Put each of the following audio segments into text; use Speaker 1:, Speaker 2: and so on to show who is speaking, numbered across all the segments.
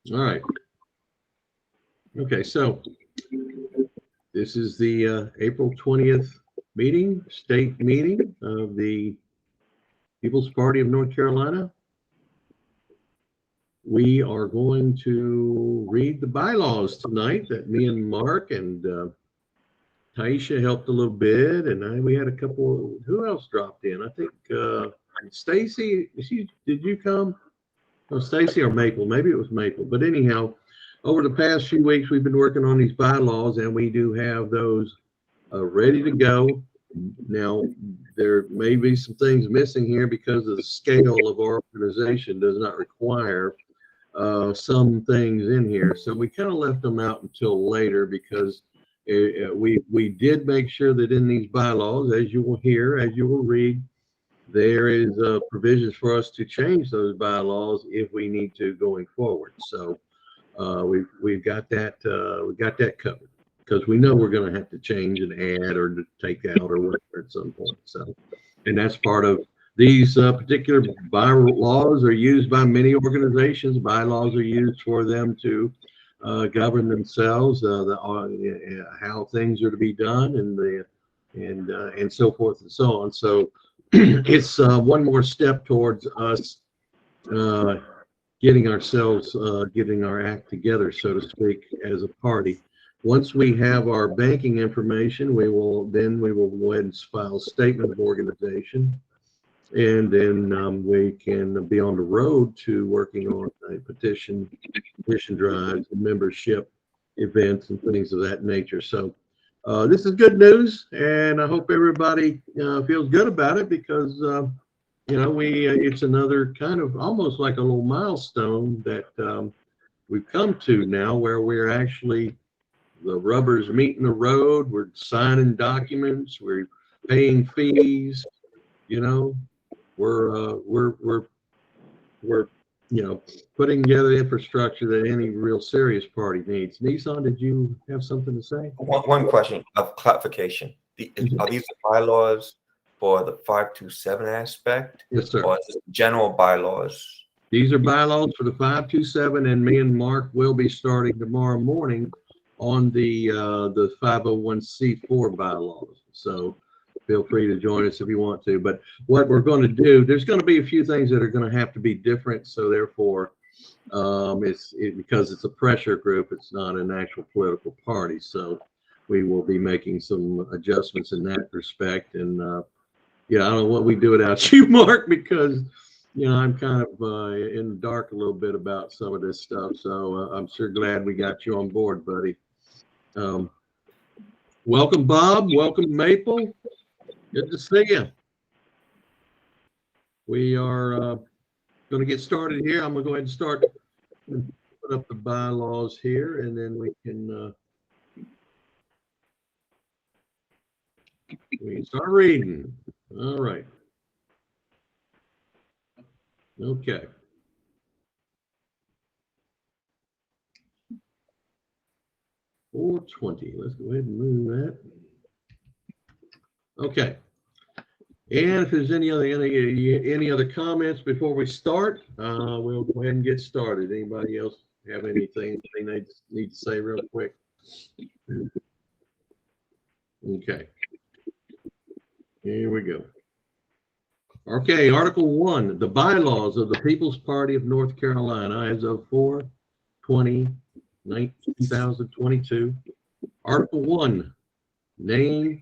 Speaker 1: All right. Okay, so this is the April 20th meeting, state meeting of the People's Party of North Carolina. We are going to read the bylaws tonight that me and Mark and Taisha helped a little bit, and we had a couple. Who else dropped in? I think Stacy. Did you come? Oh, Stacy or Maple? Maybe it was Maple. But anyhow, over the past few weeks, we've been working on these bylaws, and we do have those ready to go. Now, there may be some things missing here because of the scale of our organization does not require some things in here. So we kind of left them out until later because we did make sure that in these bylaws, as you will hear, as you will read, there is provisions for us to change those bylaws if we need to going forward. So we've got that covered because we know we're going to have to change and add or to take out or whatever at some point. So, and that's part of these particular bylaws are used by many organizations. Bylaws are used for them to govern themselves, how things are to be done, and so forth and so on. So it's one more step towards us getting our act together, so to speak, as a party. Once we have our banking information, we will go ahead and file a statement of organization, and then we can be on the road to working on a petition drives, membership events, and things of that nature. So this is good news, and I hope everybody feels good about it because it's another kind of almost like a little milestone that we've come to now, where we're actually the rubber's meeting the road. We're signing documents. We're paying fees. We're putting together infrastructure that any real serious party needs. Nissan, did you have something to say?
Speaker 2: One question of clarification. Are these the bylaws for the 527 aspect?
Speaker 1: Yes, sir.
Speaker 2: Or is it general bylaws?
Speaker 1: These are bylaws for the 527, and me and Mark will be starting tomorrow morning on the 501c4 bylaws. So feel free to join us if you want to. But what we're going to do, there's going to be a few things that are going to have to be different. So therefore, because it's a pressure group, it's not an actual political party. So we will be making some adjustments in that respect. And I don't know what we do without you, Mark, because I'm kind of in the dark a little bit about some of this stuff. So I'm sure glad we got you on board, buddy. Welcome, Bob. Welcome, Maple. Good to see you. We are going to get started here. I'm going to go ahead and start put up the bylaws here, and then we can start reading. All right. Okay. $420. Let's go ahead and move that. Okay. And if there's any other comments before we start, we'll go ahead and get started. Anybody else have anything they need to say real quick? Okay. Here we go. Okay, Article 1, the bylaws of the People's Party of North Carolina as of 4/20/2022. Article 1, the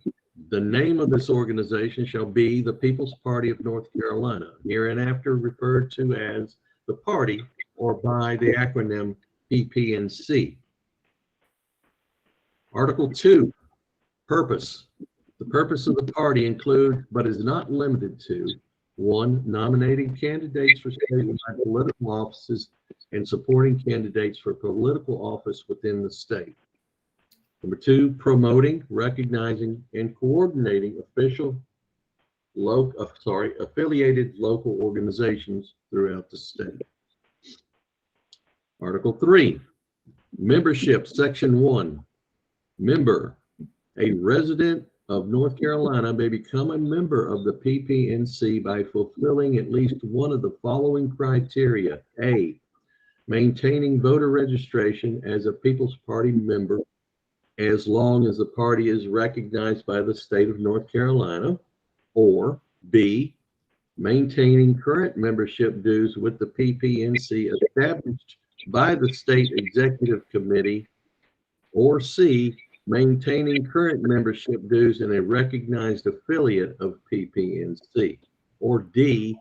Speaker 1: name of this organization shall be the People's Party of North Carolina, hereinafter referred to as the party or by the acronym PPNC. Article 2, purpose. The purpose of the party includes, but is not limited to, 1, nominating candidates for statewide political offices and supporting candidates for political office within the state. Number 2, promoting, recognizing, and coordinating affiliated local organizations throughout the state. Article 3, membership, Section 1. Member, a resident of North Carolina may become a member of the PPNC by fulfilling at least one of the following criteria. A, maintaining voter registration as a People's Party member as long as the party is recognized by the state of North Carolina, or B, maintaining current membership dues with the PPNC established by the state executive committee, or C, maintaining current membership dues in a recognized affiliate of PPNC, or D,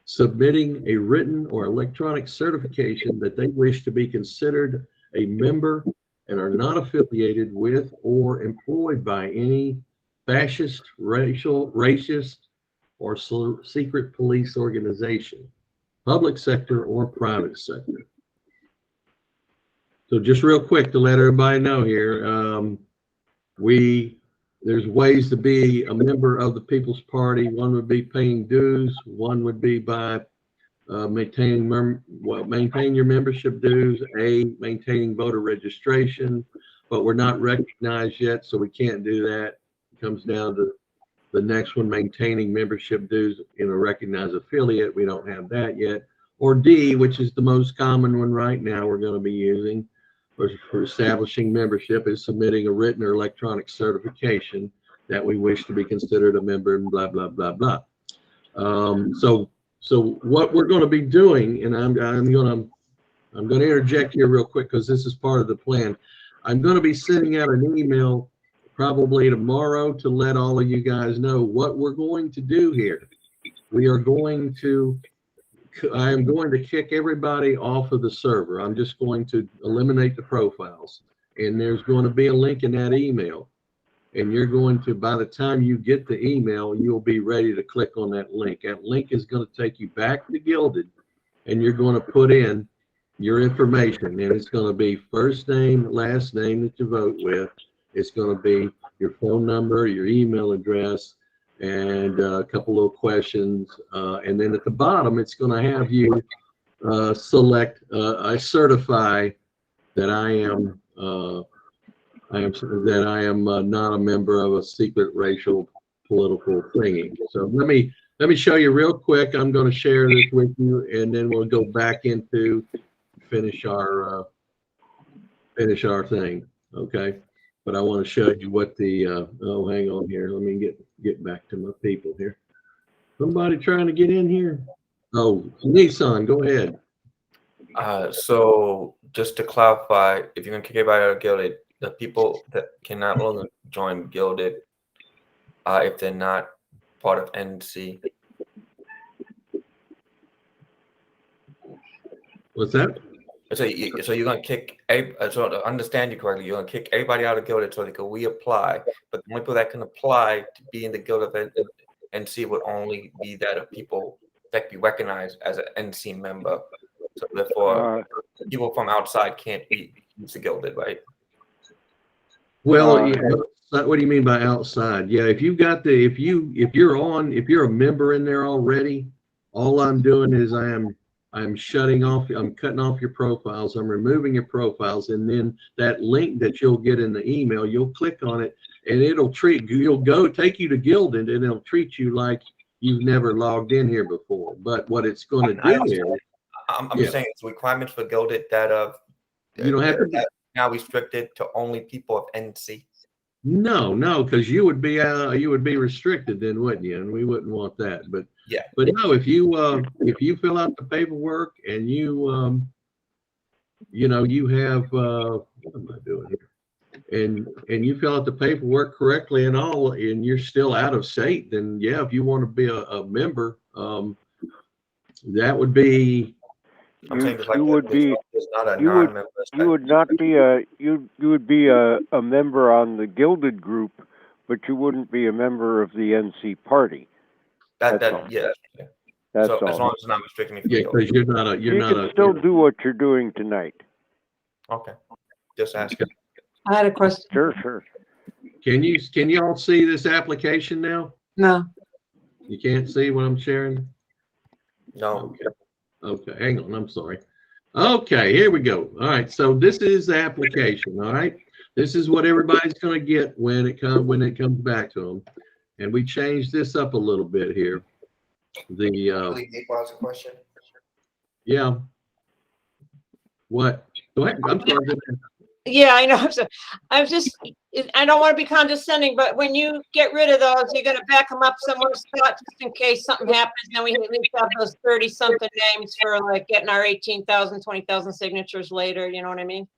Speaker 1: submitting a written or electronic certification that they wish to be considered a member and are not affiliated with or employed by any fascist, racist, or secret police organization, public sector or private sector. So just real quick to let everybody know here, there's ways to be a member of the People's Party. One would be paying dues. One would be by maintain your membership dues. A, maintaining voter registration, but we're not recognized yet, so we can't do that. It comes down to the next one, maintaining membership dues in a recognized affiliate. We don't have that yet. Or D, which is the most common one right now we're going to be using for establishing membership, is submitting a written or electronic certification that we wish to be considered a member and blah, blah, blah, blah. So what we're going to be doing, and I'm going to interject here real quick because this is part of the plan. I'm going to be sending out an email probably tomorrow to let all of you guys know what we're going to do here. I am going to kick everybody off of the server. I'm just going to eliminate the profiles, and there's going to be a link in that email. And you're going to, by the time you get the email, you'll be ready to click on that link. That link is going to take you back to Gilded, and you're going to put in your information, and it's going to be first name, last name that you vote with. It's going to be your phone number, your email address, and a couple of questions. And then at the bottom, it's going to have you select, I certify that I am not a member of a secret racial political thingy. So let me show you real quick. I'm going to share this with you, and then we'll go back into finish our thing. Okay. But I want to show you what the oh, hang on here. Let me get back to my people here. Somebody trying to get in here? Oh, Nissan, go ahead.
Speaker 2: So just to clarify, if you're gonna kick everybody out of Gilded, the people that can no longer join Gilded, if they're not part of NC.
Speaker 1: What's that?
Speaker 2: So you're gonna kick. So to understand you correctly, you're gonna kick everybody out of Gilded so they can reapply. But the only people that can apply to be in the Guild of NC would only be that of people that be recognized as an NC member. So therefore, people from outside can't be into Gilded, right?
Speaker 1: Well, what do you mean by outside? Yeah, if you're a member in there already, all I'm doing is I'm cutting off your profiles. I'm removing your profiles, and then that link that you'll get in the email, you'll click on it, and it'll take you to Gilded, and it'll treat you like you've never logged in here before. But what it's going to do is,
Speaker 2: I'm saying it's requirements for Gilded that
Speaker 1: you don't have to
Speaker 2: now restricted to only people of NC.
Speaker 1: No, because you would be restricted then, wouldn't you? And we wouldn't want that. But
Speaker 2: yeah.
Speaker 1: But no, if you fill out the paperwork and you have what am I doing here? And you fill out the paperwork correctly and all, and you're still out of state, then yeah, if you want to be a member, that would be.
Speaker 3: You would be a member on the Gilded group, but you wouldn't be a member of the NC party.
Speaker 2: Yeah.
Speaker 3: That's
Speaker 2: so
Speaker 3: all.
Speaker 2: As long as it's not restricting me.
Speaker 1: Yeah, because you
Speaker 3: can still do what you're doing tonight.
Speaker 2: Okay. Just asking.
Speaker 4: I had a question.
Speaker 3: Sure.
Speaker 1: Can you all see this application now?
Speaker 4: No.
Speaker 1: You can't see what I'm sharing?
Speaker 2: No.
Speaker 1: Okay, hang on. I'm sorry. Okay, here we go. All right, so this is the application. All right, this is what everybody's going to get when it comes back to them, and we changed this up a little bit here. The
Speaker 2: question.
Speaker 1: Yeah. What? Go ahead. I'm sorry.
Speaker 4: Yeah, I know. I don't want to be condescending, but when you get rid of those, you're gonna back them up somewhere, Scott, just in case something happens. Then we at least have those 30-something names for like getting our 18,000, 20,000 signatures later. You know what I mean?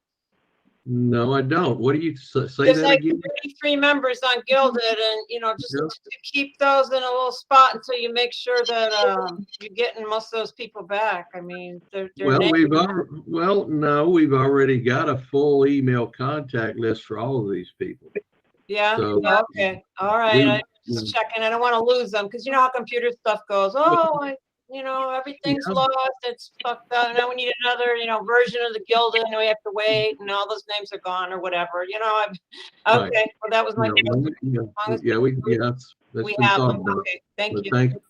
Speaker 1: No, I don't. What do you say
Speaker 4: There's
Speaker 1: that
Speaker 4: like
Speaker 1: again?
Speaker 4: 33 members on Gilded, and just
Speaker 1: Yeah.
Speaker 4: to keep those in a little spot until you make sure that you're getting most of those people back. I mean, they're
Speaker 1: Well,
Speaker 4: names.
Speaker 1: no, we've already got a full email contact list for all of these people.
Speaker 4: Yeah.
Speaker 1: So
Speaker 4: Okay. All right. I'm just checking. I don't want to lose them because you know how computer stuff goes. Oh, everything's lost. It's fucked up. Now we need another, version of the Gilded, and we have to wait, and all those names are gone or whatever. Okay.
Speaker 1: Right.
Speaker 4: Well, that was my question.
Speaker 1: That's
Speaker 4: We
Speaker 1: been
Speaker 4: have
Speaker 1: thought
Speaker 4: them.
Speaker 1: about.
Speaker 4: Okay. Thank
Speaker 1: But
Speaker 4: you.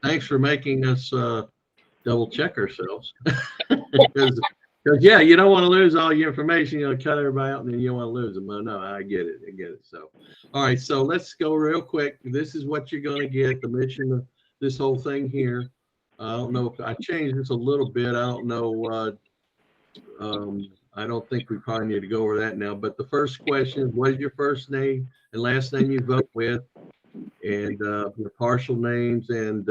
Speaker 1: thanks for making us double check ourselves. Because yeah, you don't want to lose all your information. Cut everybody out, and then you don't want to lose them. No, I get it. So, all right. So let's go real quick. This is what you're going to get. The mission of this whole thing here. I don't know if I changed this a little bit. I don't know. I don't think we probably need to go over that now. But the first question is, what is your first name and last name you vote with? And your partial names and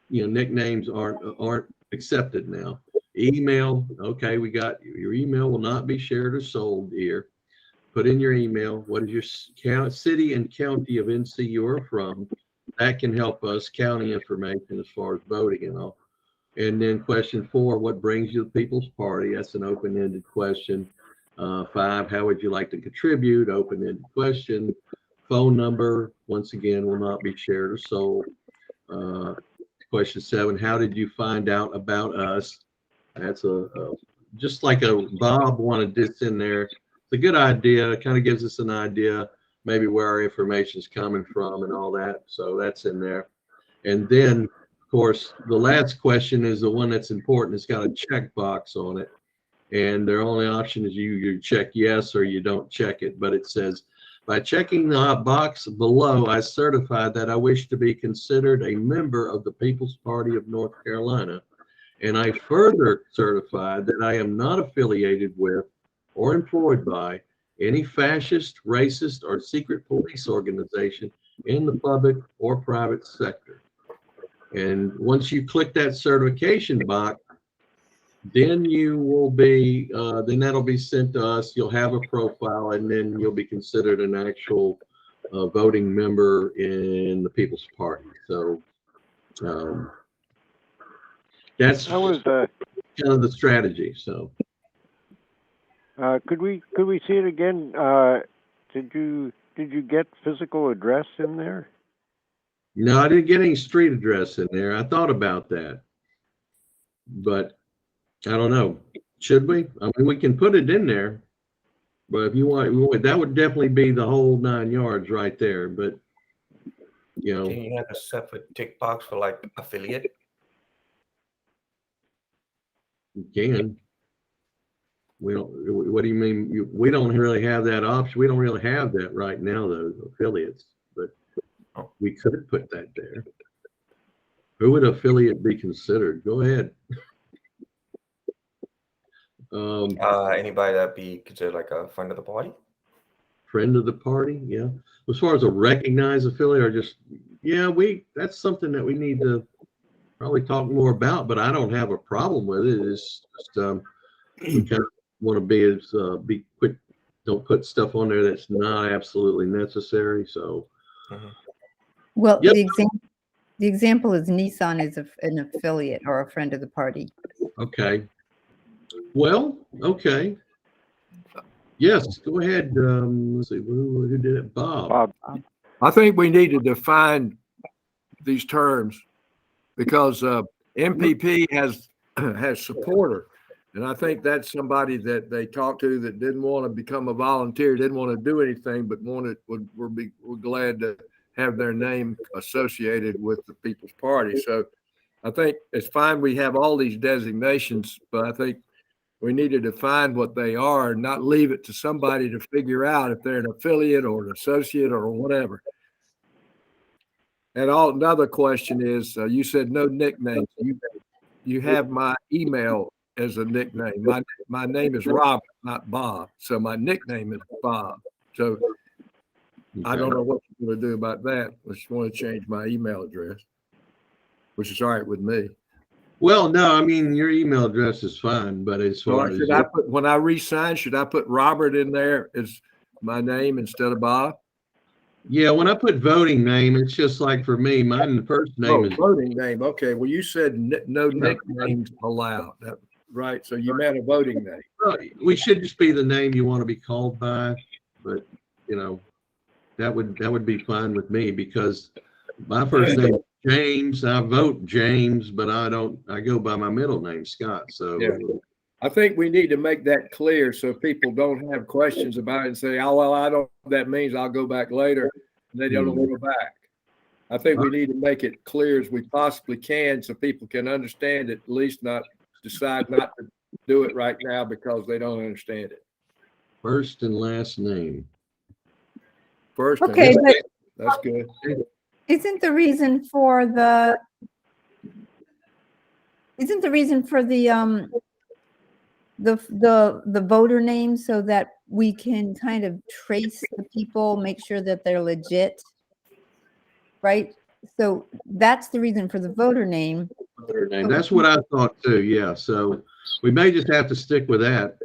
Speaker 1: nicknames aren't accepted now. Email, okay, we got your email will not be shared or sold here. Put in your email. What is your city and county of NC you're from? That can help us county information as far as voting and all. And then question 4, what brings you to the People's Party? That's an open-ended question. 5, how would you like to contribute? Open-ended question. Phone number, once again, will not be shared or sold. Question 7, how did you find out about us? That's just like Bob wanted this in there. It's a good idea. It kind of gives us an idea maybe where our information is coming from and all that. So that's in there. And then, of course, the last question is the one that's important. It's got a checkbox on it. And their only option is you check yes or you don't check it. But it says, by checking the box below, I certify that I wish to be considered a member of the People's Party of North Carolina. And I further certify that I am not affiliated with or employed by any fascist, racist, or secret police organization in the public or private sector. And once you click that certification box, then you will be, then that'll be sent to us. You'll have a profile, and then you'll be considered an actual voting member in the People's Party. So that's kind of the strategy. So
Speaker 3: could we see it again? Did you get physical address in there?
Speaker 1: No, I didn't get any street address in there. I thought about that, but I don't know. Should we? I mean, we can put it in there, but if you want, that would definitely be the whole 9 yards right there. But
Speaker 2: can you have a separate tick box for like affiliate?
Speaker 1: You can. We don't. What do you mean? We don't really have that option. We don't really have that right now, though, affiliates. But we could put that there. Who would affiliate be considered? Go ahead.
Speaker 2: Anybody that be considered like a friend of the party?
Speaker 1: Friend of the party, yeah. As far as a recognized affiliate, or just that's something that we need to probably talk more about. But I don't have a problem with it. It's just we kind of want to be quick. Don't put stuff on there that's not absolutely necessary. So,
Speaker 5: well, the example is Nissan is an affiliate or a friend of the party.
Speaker 1: Okay. Well, okay. Yes, go ahead. Let's see, who did it? Bob.
Speaker 6: I think we need to define these terms because MPP has supporter, and I think that's somebody that they talked to that didn't want to become a volunteer, didn't want to do anything, but we're glad to have their name associated with the People's Party. So I think it's fine we have all these designations, but I think we need to define what they are and not leave it to somebody to figure out if they're an affiliate or an associate or whatever. And another question is, you said no nicknames. You have my email as a nickname. My name is Robert, not Bob. So my nickname is Bob. So I don't know what you're going to do about that. I just want to change my email address, which is all right with me.
Speaker 1: Well, no, I mean, your email address is fine, but as far as
Speaker 6: Should I put, when I resign, should I put Robert in there as my name instead of Bob?
Speaker 1: yeah, when I put voting name, it's just like for me, mine, the first name is
Speaker 6: Voting name. Okay. Well, you said no nicknames allowed. Right. So you meant a voting name.
Speaker 1: well, we should just be the name you want to be called by, but you know, that would be fine with me because my first name is James. I vote James, but I go by my middle name, Scott. So
Speaker 6: yeah. I think we need to make that clear so people don't have questions about it and say, oh, well, I don't know what that means. I'll go back later. And they don't go back. I think we need to make it clear as we possibly can so people can understand it, at least not decide not to do it right now because they don't understand it.
Speaker 1: first and last name.
Speaker 6: First,
Speaker 5: Okay, but
Speaker 6: that's good.
Speaker 5: isn't the reason for the voter name so that we can kind of trace the people, make sure that they're legit, right? So that's the reason for the voter name.
Speaker 1: That's what I thought too. Yeah. So we may just have to stick with that.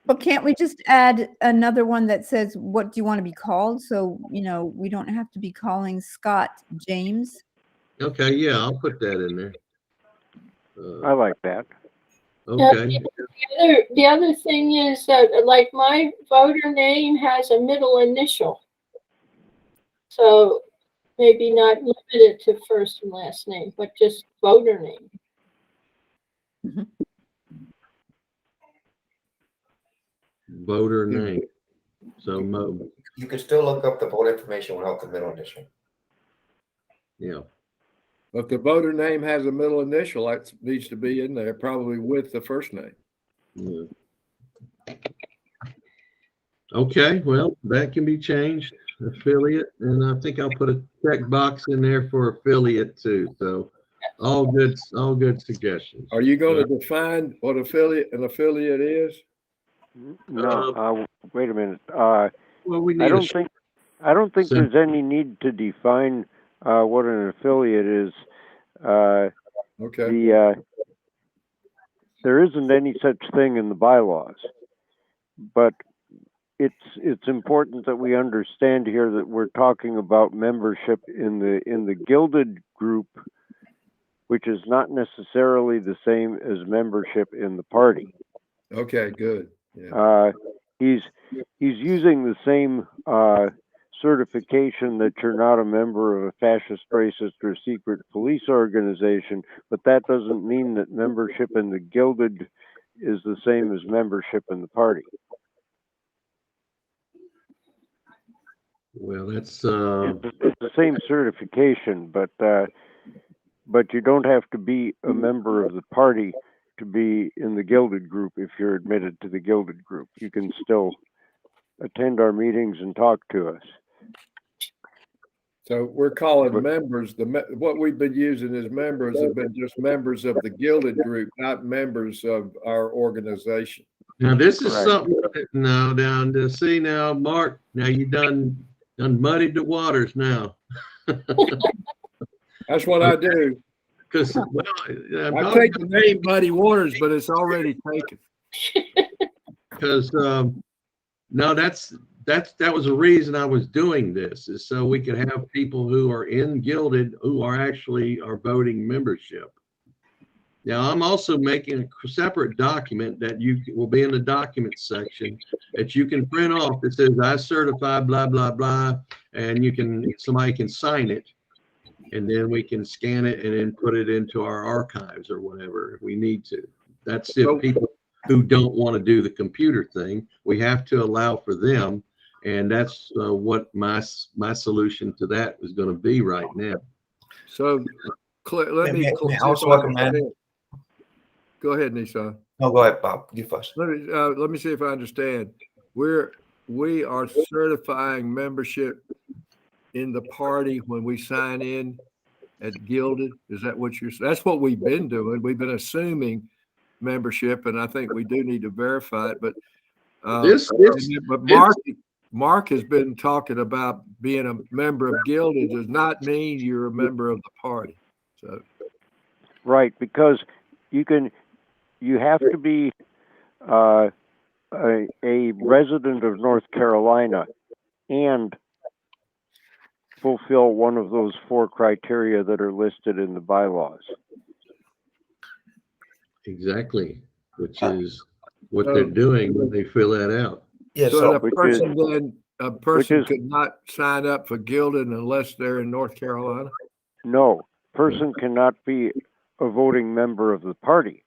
Speaker 5: But can't we just add another one that says, what do you want to be called? So, you know, we don't have to be calling Scott James.
Speaker 1: Okay. Yeah. I'll put that in there.
Speaker 3: I like that.
Speaker 1: Okay.
Speaker 7: The other thing is that, like, my voter name has a middle initial. So maybe not limited to first and last name, but just voter name.
Speaker 5: Mhm.
Speaker 1: Voter name. So
Speaker 2: You can still look up the vote information without the middle initial.
Speaker 1: yeah.
Speaker 6: If the voter name has a middle initial, that needs to be in there, probably with the first name.
Speaker 1: Yeah. Okay, well, that can be changed. Affiliate, and I think I'll put a check box in there for affiliate too. So all good suggestions.
Speaker 6: Are you going to define what an affiliate is?
Speaker 3: No, wait a minute.
Speaker 1: Well, we need
Speaker 3: I don't think there's any need to define what an affiliate is.
Speaker 6: Okay.
Speaker 3: There isn't any such thing in the bylaws, but it's important that we understand here that we're talking about membership in the gilded group, which is not necessarily the same as membership in the party.
Speaker 6: Okay, good. Yeah.
Speaker 3: He's using the same certification that you're not a member of a fascist, racist, or secret police organization, but that doesn't mean that membership in the gilded is the same as membership in the party.
Speaker 1: Well, that's
Speaker 3: It's the same certification, but you don't have to be a member of the party to be in the gilded group. If you're admitted to the gilded group, you can still attend our meetings and talk to us.
Speaker 6: So we're calling members, what we've been using as members have been just members of the gilded group, not members of our organization.
Speaker 1: now this is
Speaker 3: Correct.
Speaker 1: something now down to see now, Mark. Now you done muddied the waters now.
Speaker 6: That's what I do.
Speaker 1: Because well,
Speaker 6: I take the name Muddy Waters, but it's already taken.
Speaker 1: Because no, that was the reason I was doing this, is so we could have people who are in gilded who are actually our voting membership. Now I'm also making a separate document that will be in the documents section that you can print off that says I certify blah blah blah, and somebody can sign it, and then we can scan it and then put it into our archives or whatever if we need to. That's if people who don't want to do the computer thing, we have to allow for them. And that's what my solution to that is going to be right now.
Speaker 6: So let me
Speaker 2: I also recommend.
Speaker 6: Go ahead, Nissan.
Speaker 2: No, go ahead, Bob. You first.
Speaker 6: Let me see if I understand. We are certifying membership in the party when we sign in at Gilded. Is that what that's what we've been doing? We've been assuming membership, and I think we do need to verify it. But but Mark has been talking about being a member of Gilded does not mean you're a member of the party. So
Speaker 3: right, because you have to be a resident of North Carolina and fulfill one of those 4 criteria that are listed in the bylaws.
Speaker 1: Exactly, which is what they're doing when they fill that out.
Speaker 2: Yeah,
Speaker 6: so
Speaker 2: so
Speaker 6: a person could not sign up for Gilded unless they're in North Carolina?
Speaker 3: No, person cannot be a voting member of the party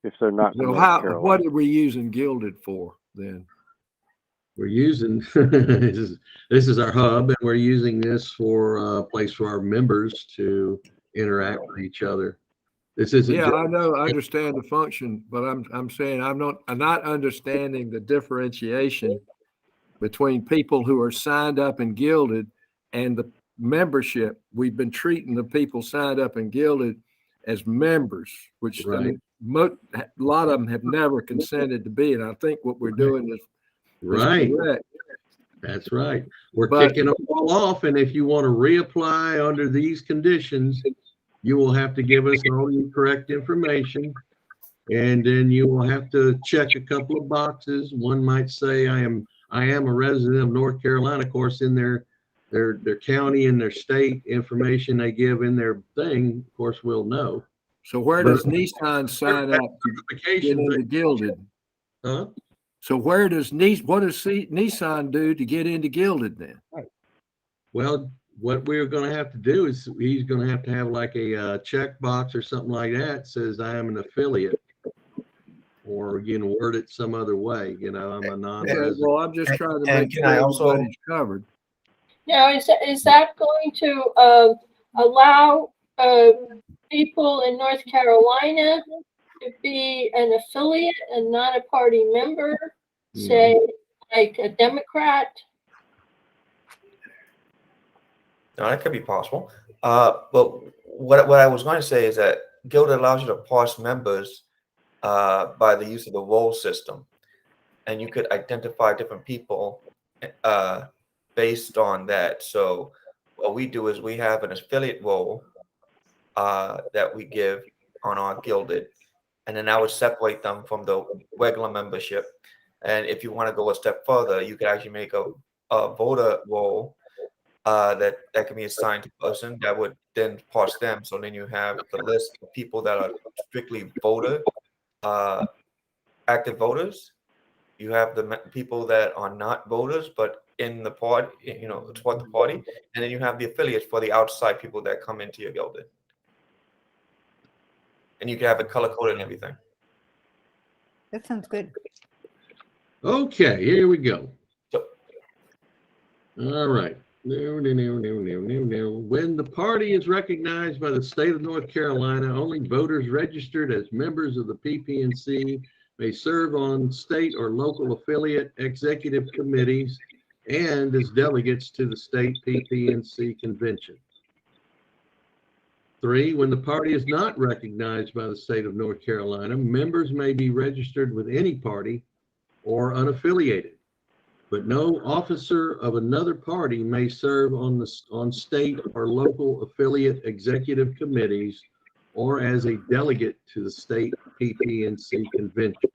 Speaker 3: if they're not in
Speaker 6: So
Speaker 3: North Carolina.
Speaker 6: what are we using Gilded for then?
Speaker 1: We're using this is our hub, and we're using this for a place for our members to interact with each other. This isn't.
Speaker 6: Yeah, I know, I understand the function, but I'm saying I'm not understanding the differentiation between people who are signed up and Gilded and the membership. We've been treating the people signed up and Gilded as members, which
Speaker 1: Right.
Speaker 6: I mean, a lot of them have never consented to be. And I think what we're doing is
Speaker 1: Right.
Speaker 6: correct.
Speaker 1: That's right. We're
Speaker 6: But-
Speaker 1: kicking them all off, and if you want to reapply under these conditions, you will have to give us all your correct information, and then you will have to check a couple of boxes. One might say, I am a resident of North Carolina. Of course, in their county and their state information they give in their thing, of course, we'll know.
Speaker 6: So where does Nissan sign up to get into Gilded?
Speaker 1: Huh?
Speaker 6: So what does Nissan do to get into Gilded then?
Speaker 1: Well, what we're going to have to do is he's going to have like a check box or something like that says I am an affiliate, or you can word it some other way. You know, I'm a non-resident.
Speaker 6: Well, I'm just trying to
Speaker 2: And
Speaker 6: make
Speaker 2: can
Speaker 6: sure
Speaker 2: I also-
Speaker 6: everybody's covered.
Speaker 7: Now, is that going to allow people in North Carolina to be an affiliate and not a party member, say, like a Democrat?
Speaker 2: No, that could be possible. But what I was going to say is that Gilded allows you to parse members by the use of the role system, and you could identify different people based on that. So what we do is we have an affiliate role that we give on our Gilded, and then I would separate them from the regular membership. And if you want to go a step further, you could actually make a voter role that can be assigned to a person that would then parse them. So then you have the list of people that are strictly active voters. You have the people that are not voters, but in the party, support the party. And then you have the affiliates for the outside people that come into your Gilded. And you can have it color coded and everything.
Speaker 5: That sounds good.
Speaker 1: Okay, here we go.
Speaker 2: So,
Speaker 1: All right. When the party is recognized by the state of North Carolina, only voters registered as members of the PPNC may serve on state or local affiliate executive committees and as delegates to the state PPNC convention. 3, when the party is not recognized by the state of North Carolina, members may be registered with any party or unaffiliated, but no officer of another party may serve on state or local affiliate executive committees or as a delegate to the state PPNC convention.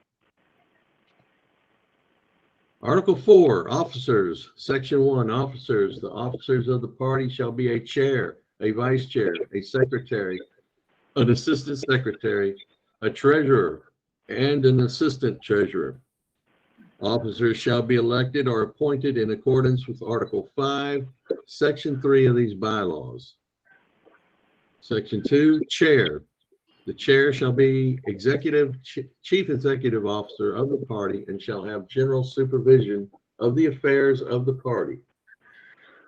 Speaker 1: Article 4, officers, Section 1, officers. The officers of the party shall be a chair, a vice chair, a secretary, an assistant secretary, a treasurer, and an assistant treasurer. Officers shall be elected or appointed in accordance with Article 5, Section 3 of these bylaws. Section 2, chair. The chair shall be chief executive officer of the party and shall have general supervision of the affairs of the party.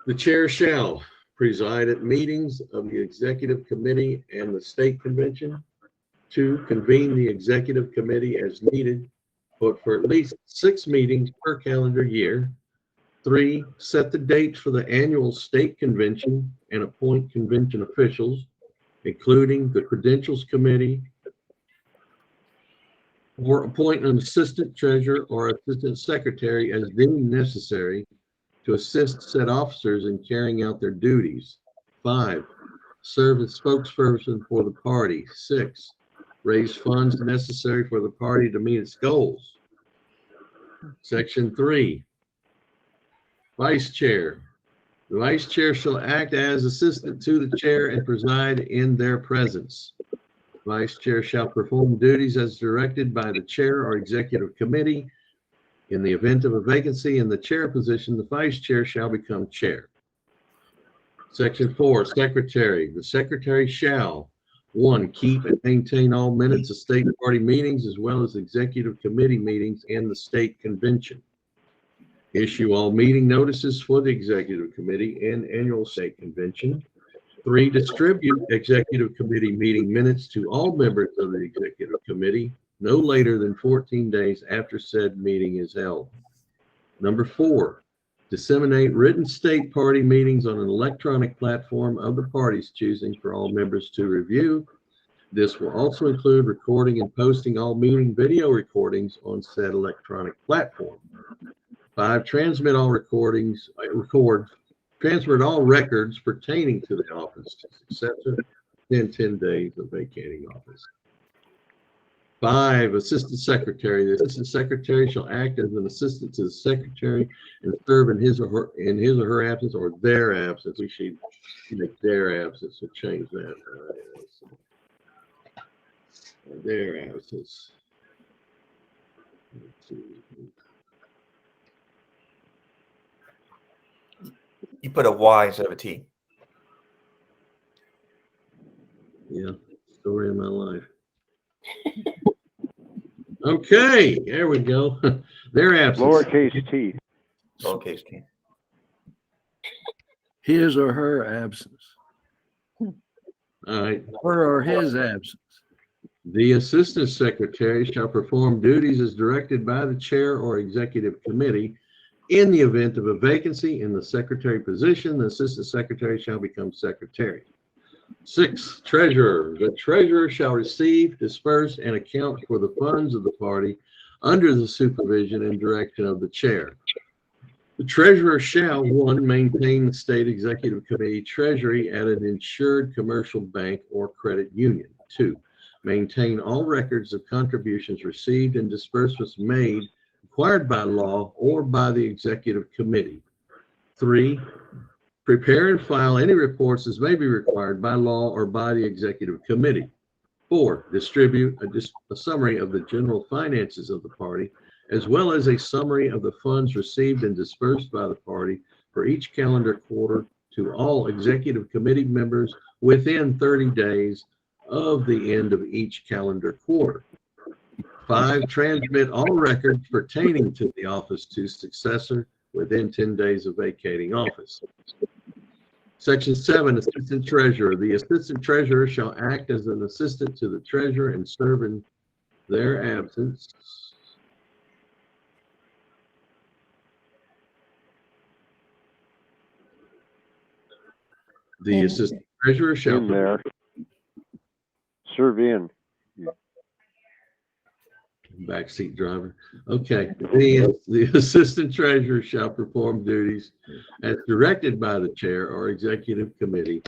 Speaker 1: The chair shall preside at meetings of the executive committee and the state convention. 2, convene the executive committee as needed, but for at least 6 meetings per calendar year. 3, set the dates for the annual state convention and appoint convention officials, including the credentials committee, or appoint an assistant treasurer or assistant secretary as deemed necessary to assist said officers in carrying out their duties. 5, serve as spokesperson for the party. 6, raise funds necessary for the party to meet its goals. Section 3, vice chair. The vice chair shall act as assistant to the chair and preside in their presence. Vice chair shall perform duties as directed by the chair or executive committee. In the event of a vacancy in the chair position, the vice chair shall become chair. Section 4, secretary. The secretary shall, 1, keep and maintain all minutes of state party meetings as well as executive committee meetings and the state convention. Issue all meeting notices for the executive committee and annual state convention. 3, distribute executive committee meeting minutes to all members of the executive committee no later than 14 days after said meeting is held. Number 4, disseminate written state party meetings on an electronic platform of the party's choosing for all members to review. This will also include recording and posting all meeting video recordings on said electronic platform. 5, transmit all records pertaining to the office to successor within 10 days of vacating office. 5, assistant secretary. The assistant secretary shall act as an assistant to the secretary and serve in his or her absence or their absence. We should make their absence, so change that. Their absence. Let's see.
Speaker 2: You put a Y instead of a T.
Speaker 1: Yeah, story of my life. Okay, there we go. Their absence.
Speaker 3: Lowercase t.
Speaker 2: Lowercase T.
Speaker 6: His or her absence.
Speaker 1: All right.
Speaker 6: Her or his absence.
Speaker 1: The assistant secretary shall perform duties as directed by the chair or executive committee. In the event of a vacancy in the secretary position, the assistant secretary shall become secretary. 6, treasurer. The treasurer shall receive, disperse, and account for the funds of the party under the supervision and direction of the chair. The treasurer shall, 1, maintain the state executive committee treasury at an insured commercial bank or credit union. 2, maintain all records of contributions received and disbursements made required by law or by the executive committee. 3, prepare and file any reports as may be required by law or by the executive committee. 4, distribute a summary of the general finances of the party, as well as a summary of the funds received and dispersed by the party for each calendar quarter to all executive committee members within 30 days of the end of each calendar quarter. 5, transmit all records pertaining to the office to successor within 10 days of vacating office. Section 7, assistant treasurer. The assistant treasurer shall act as an assistant to the treasurer and serve in their absence. The assistant treasurer shall
Speaker 3: In there. Serve in.
Speaker 1: backseat driver. Okay. The assistant treasurer shall perform duties as directed by the chair or executive committee.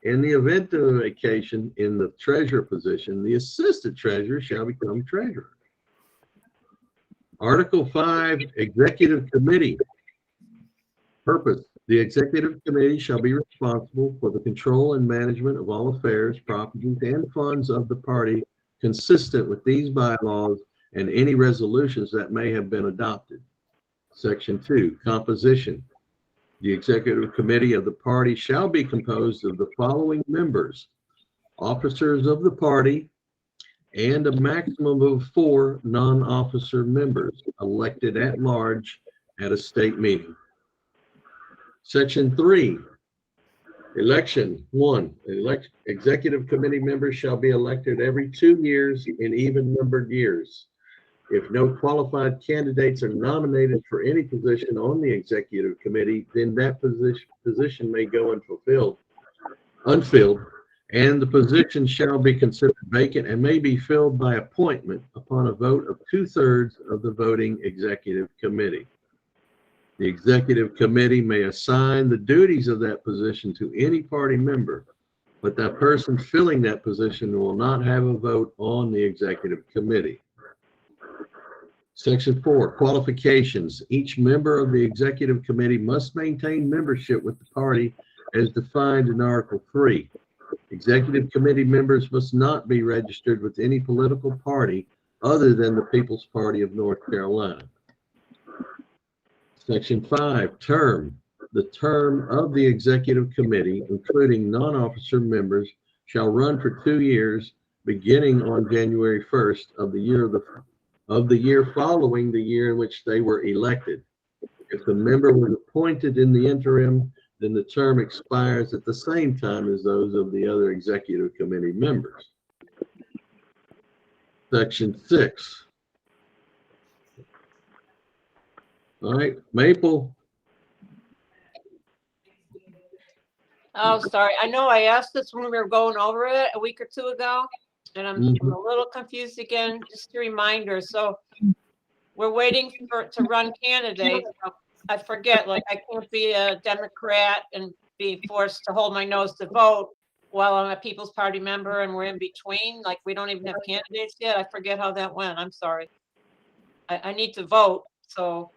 Speaker 1: In the event of a vacation in the treasurer position, the assistant treasurer shall become treasurer. Article 5, executive committee. Purpose. The executive committee shall be responsible for the control and management of all affairs, properties, and funds of the party consistent with these bylaws and any resolutions that may have been adopted. Section 2, composition. The executive committee of the party shall be composed of the following members: officers of the party and a maximum of 4 non-officer members elected at large at a state meeting. Section 3, election. 1, executive committee members shall be elected every 2 years in even-numbered years. If no qualified candidates are nominated for any position on the executive committee, then that position may go unfilled, and the position shall be considered vacant and may be filled by appointment upon a vote of 2/3 of the voting executive committee. The executive committee may assign the duties of that position to any party member, but that person filling that position will not have a vote on the executive committee. Section 4, qualifications. Each member of the executive committee must maintain membership with the party as defined in Article 3. Executive committee members must not be registered with any political party other than the People's Party of North Carolina. Section 5, term. The term of the executive committee, including non-officer members, shall run for 2 years, beginning on January 1st of the year following the year in which they were elected. If the member was appointed in the interim, then the term expires at the same time as those of the other executive committee members. Section 6. All right, Maple.
Speaker 4: Oh, sorry. I know I asked this when we were going over it a week or two ago, and I'm a little confused again. Just a reminder. So we're waiting to run candidates. I forget, like I can't be a Democrat and be forced to hold my nose to vote while I'm a People's Party member and we're in between. Like we don't even have candidates yet. I forget how that went. I'm sorry. I need to vote. So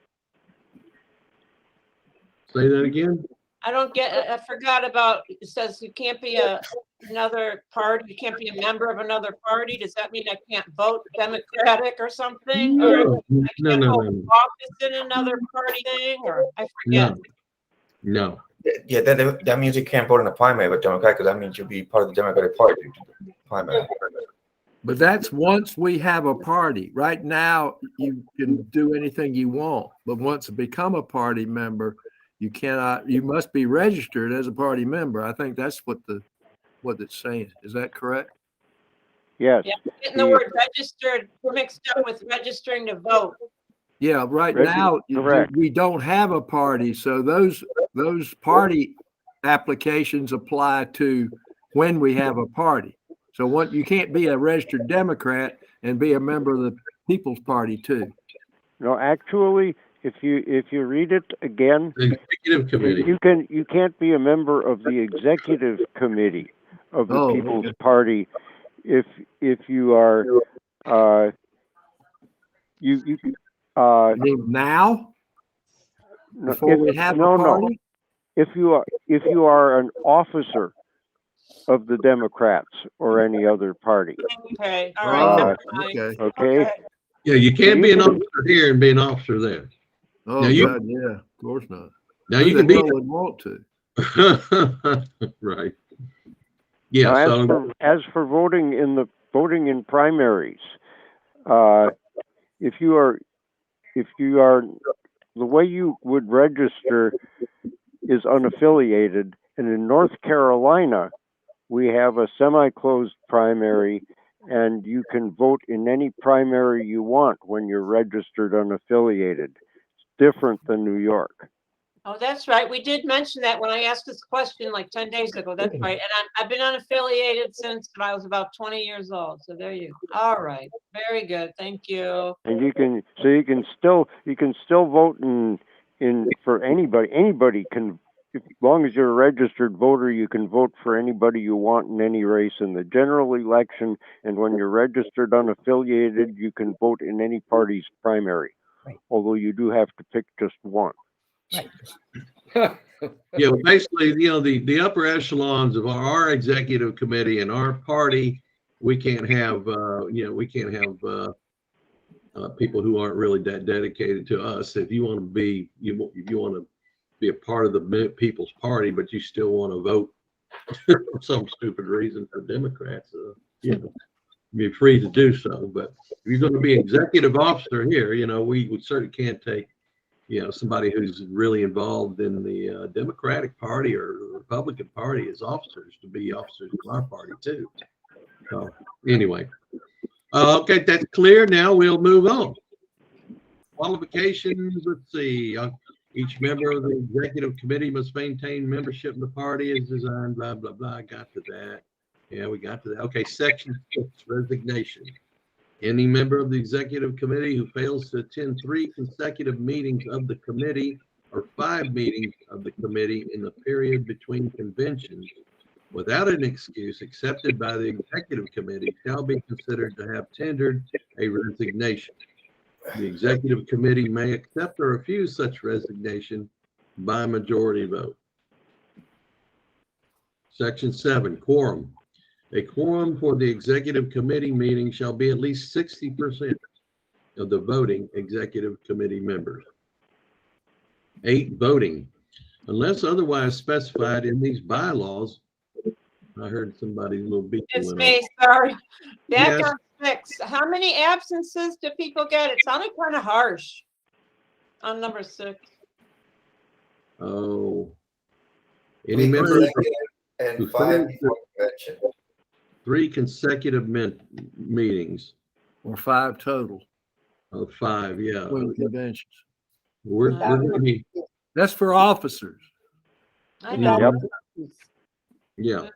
Speaker 1: Say that again.
Speaker 4: I forgot about, it says you can't be another party, you can't be a member of another party. Does that mean I can't vote Democratic or something? Or I can't hold office in another party thing, or I forget.
Speaker 1: No.
Speaker 2: Yeah, that means you can't vote in a primary with Democrat, because that means you'll be part of the Democratic Party primary.
Speaker 6: But that's once we have a party. Right now, you can do anything you want, but once you become a party member, you cannot. You must be registered as a party member. I think that's what it's saying. Is that correct?
Speaker 3: Yes.
Speaker 4: Yeah, getting the word registered mixed up with registering to vote.
Speaker 6: Yeah, right now we don't have a party, so those party applications apply to when we have a party. So what you can't be a registered Democrat and be a member of the People's Party too.
Speaker 3: No, actually, if you read it again,
Speaker 1: The executive committee.
Speaker 3: you can't be a member of the executive committee of the People's Party if you are
Speaker 6: now before we have a party.
Speaker 3: If you are an officer of the Democrats or any other party.
Speaker 4: Okay. All right.
Speaker 3: Okay.
Speaker 1: Yeah, you can't be an officer here and be an officer there.
Speaker 6: Oh,
Speaker 1: now
Speaker 6: God, yeah, of course not.
Speaker 1: Now you can be.
Speaker 6: Would want to.
Speaker 1: Right. Yeah.
Speaker 3: Now, as for voting in primaries, if you are the way you would register is unaffiliated, and in North Carolina we have a semi-closed primary, and you can vote in any primary you want when you're registered unaffiliated. It's different than New York.
Speaker 4: Oh, that's right. We did mention that when I asked this question like 10 days ago. That's right. And I've been unaffiliated since I was about 20 years old. So there you go. All right. Very good. Thank you.
Speaker 3: And you can still vote in for anybody. Anybody can, as long as you're a registered voter, you can vote for anybody you want in any race in the general election. And when you're registered unaffiliated, you can vote in any party's primary. Right. Although you do have to pick just one.
Speaker 1: Right. Yeah, basically, the upper echelons of our executive committee and our party, we can't have people who aren't really that dedicated to us. If you want to be, you want to be a part of the People's Party, but you still want to vote for some stupid reason for Democrats, you're free to do so. But if you're going to be executive officer here, we certainly can't take, somebody who's really involved in the Democratic Party or the Republican Party as officers to be officers of our party too. So anyway, okay, that's clear. Now we'll move on. Qualifications. Let's see. Each member of the executive committee must maintain membership in the party as designed. Blah blah blah. I got to that. Yeah, we got to that. Okay, section 6, resignation. Any member of the executive committee who fails to attend 3 consecutive meetings of the committee or 5 meetings of the committee in the period between conventions without an excuse accepted by the executive committee shall be considered to have tendered a resignation. The executive committee may accept or refuse such resignation by majority vote. Section 7, quorum. A quorum for the executive committee meeting shall be at least 60% of the voting executive committee members. 8, voting. Unless otherwise specified in these bylaws, I heard somebody a little beeping
Speaker 4: It's
Speaker 1: went
Speaker 4: me,
Speaker 1: off.
Speaker 4: sorry. Back
Speaker 1: Yes.
Speaker 4: on 6. How many absences do people get? It sounded kind of harsh on number 6.
Speaker 1: Oh. Any
Speaker 2: Three
Speaker 1: member of
Speaker 2: consecutive and
Speaker 1: who
Speaker 2: 5
Speaker 1: fails
Speaker 2: before convention.
Speaker 1: 3 consecutive meetings
Speaker 6: Or 5 total
Speaker 1: of 5, yeah.
Speaker 6: between conventions.
Speaker 1: We're gonna be,
Speaker 6: That's for officers.
Speaker 4: I know.
Speaker 1: yeah,